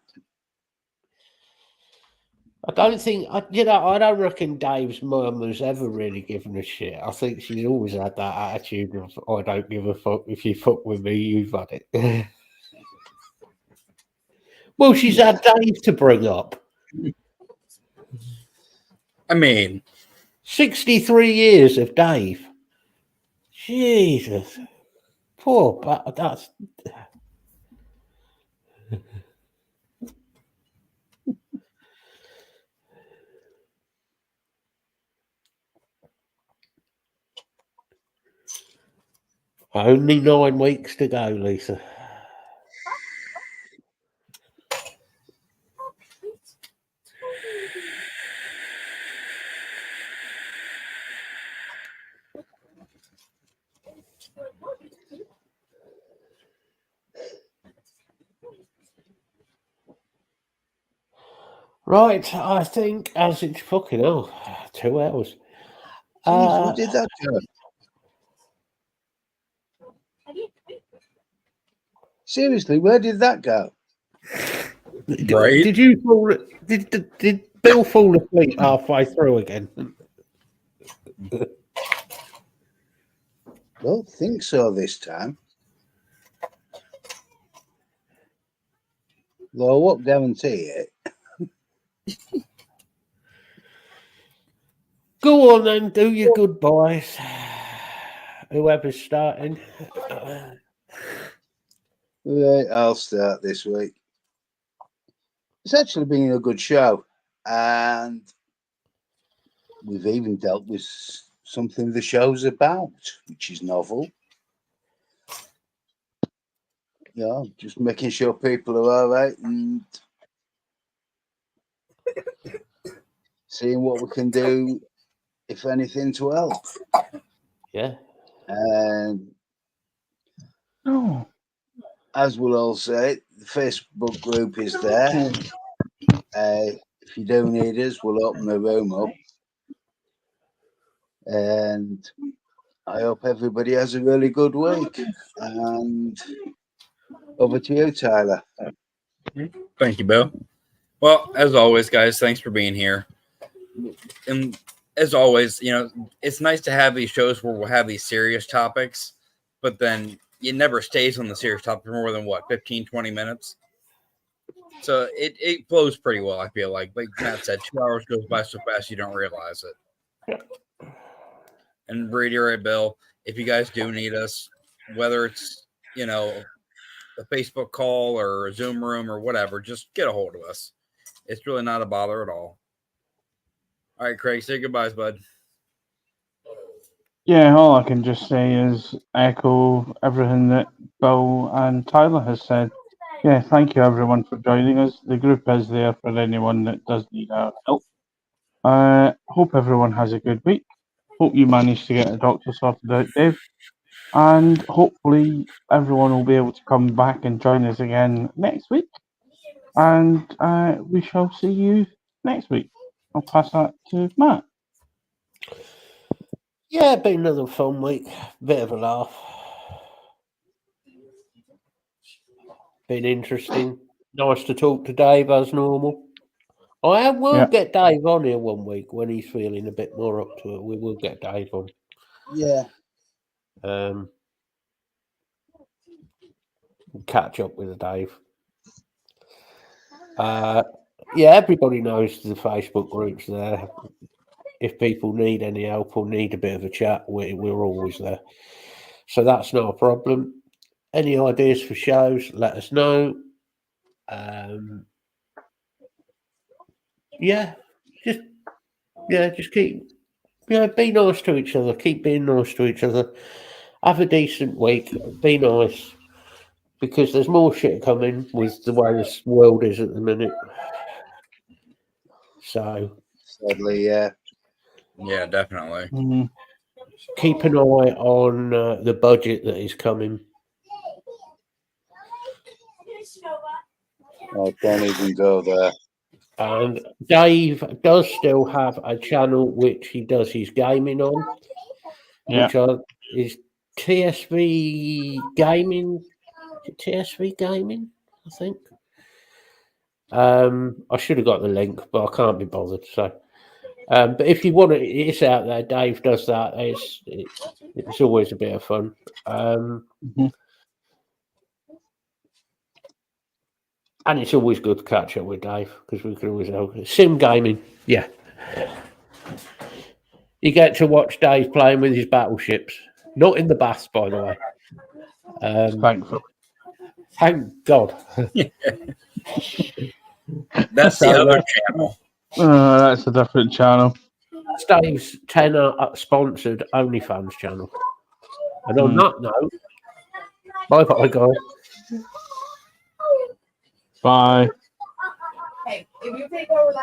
I don't think, I don't reckon Dave's mum has ever really given a shit. I think she's always had that attitude of, I don't give a fuck. If you fuck with me, you've had it. Well, she's had Dave to bring up. I mean, 63 years of Dave. Jesus. Poor, but that's. Only 9 weeks to go, Lisa. Right, I think as it's fucking 2 hours. Jeez, where did that go? Seriously, where did that go? Right. Did you fall? Did Bill fall asleep halfway through again? Don't think so this time. Though I won't guarantee it. Go on then, do your goodbyes. Whoever's starting. Right, I'll start this week. It's actually been a good show, and we've even dealt with something the show's about, which is novel. Yeah, just making sure people are all right and seeing what we can do, if anything, to help. Yeah. And Oh, as we'll all say, the Facebook group is there. If you do need us, we'll open the room up. And I hope everybody has a really good week. And over to you, Tyler. Thank you, Bill. Well, as always, guys, thanks for being here. And as always, it's nice to have these shows where we'll have these serious topics, but then it never stays on the serious topic for more than 15, 20 minutes. So it flows pretty well, I feel like. Like Matt said, 2 hours goes by so fast you don't realize it. And reiterate, Bill, if you guys do need us, whether it's, a Facebook call or a Zoom room or whatever, just get a hold of us. It's really not a bother at all. All right, Craig, say goodbyes, bud. yeah, all I can just say is echo everything that Bill and Tyler has said. Yeah, thank you everyone for joining us. The group is there for anyone that does need our help. Hope everyone has a good week. Hope you managed to get a doctor sorted out, Dave. And hopefully everyone will be able to come back and join us again next week. And we shall see you next week. I'll pass that to Matt. Yeah, been another fun week. Bit of a laugh. Been interesting. Nice to talk to Dave as normal. I will get Dave on here one week when he's feeling a bit more up to it. We will get Dave on. Yeah. Catch up with Dave. Yeah, everybody knows the Facebook groups there. If people need any help or need a bit of a chat, we're always there. So that's not a problem. Any ideas for shows, let us know. Just keep, be nice to each other. Keep being nice to each other. Have a decent week. Be nice. Because there's more shit coming with the way this world is at the minute. So, sadly, yeah. Yeah, definitely. Mm-hmm. Keep an eye on the budget that is coming. Oh, don't even go there. And Dave does still have a channel which he does his gaming on, which is TSV Gaming. TSV Gaming, I think. I should have got the link, but I can't be bothered. So, but if you want it, it's out there. Dave does that. It's always a bit of fun. And it's always good to catch up with Dave because we can always help. Sim gaming, yeah. You get to watch Dave playing with his battleships. Not in the baths, by the way. Thankfully. Thank God. That's the other channel. That's a different channel. That's Dave's 10 sponsored OnlyFans channel. And on that note, bye-bye, guys. Bye. Hey, if you take over that.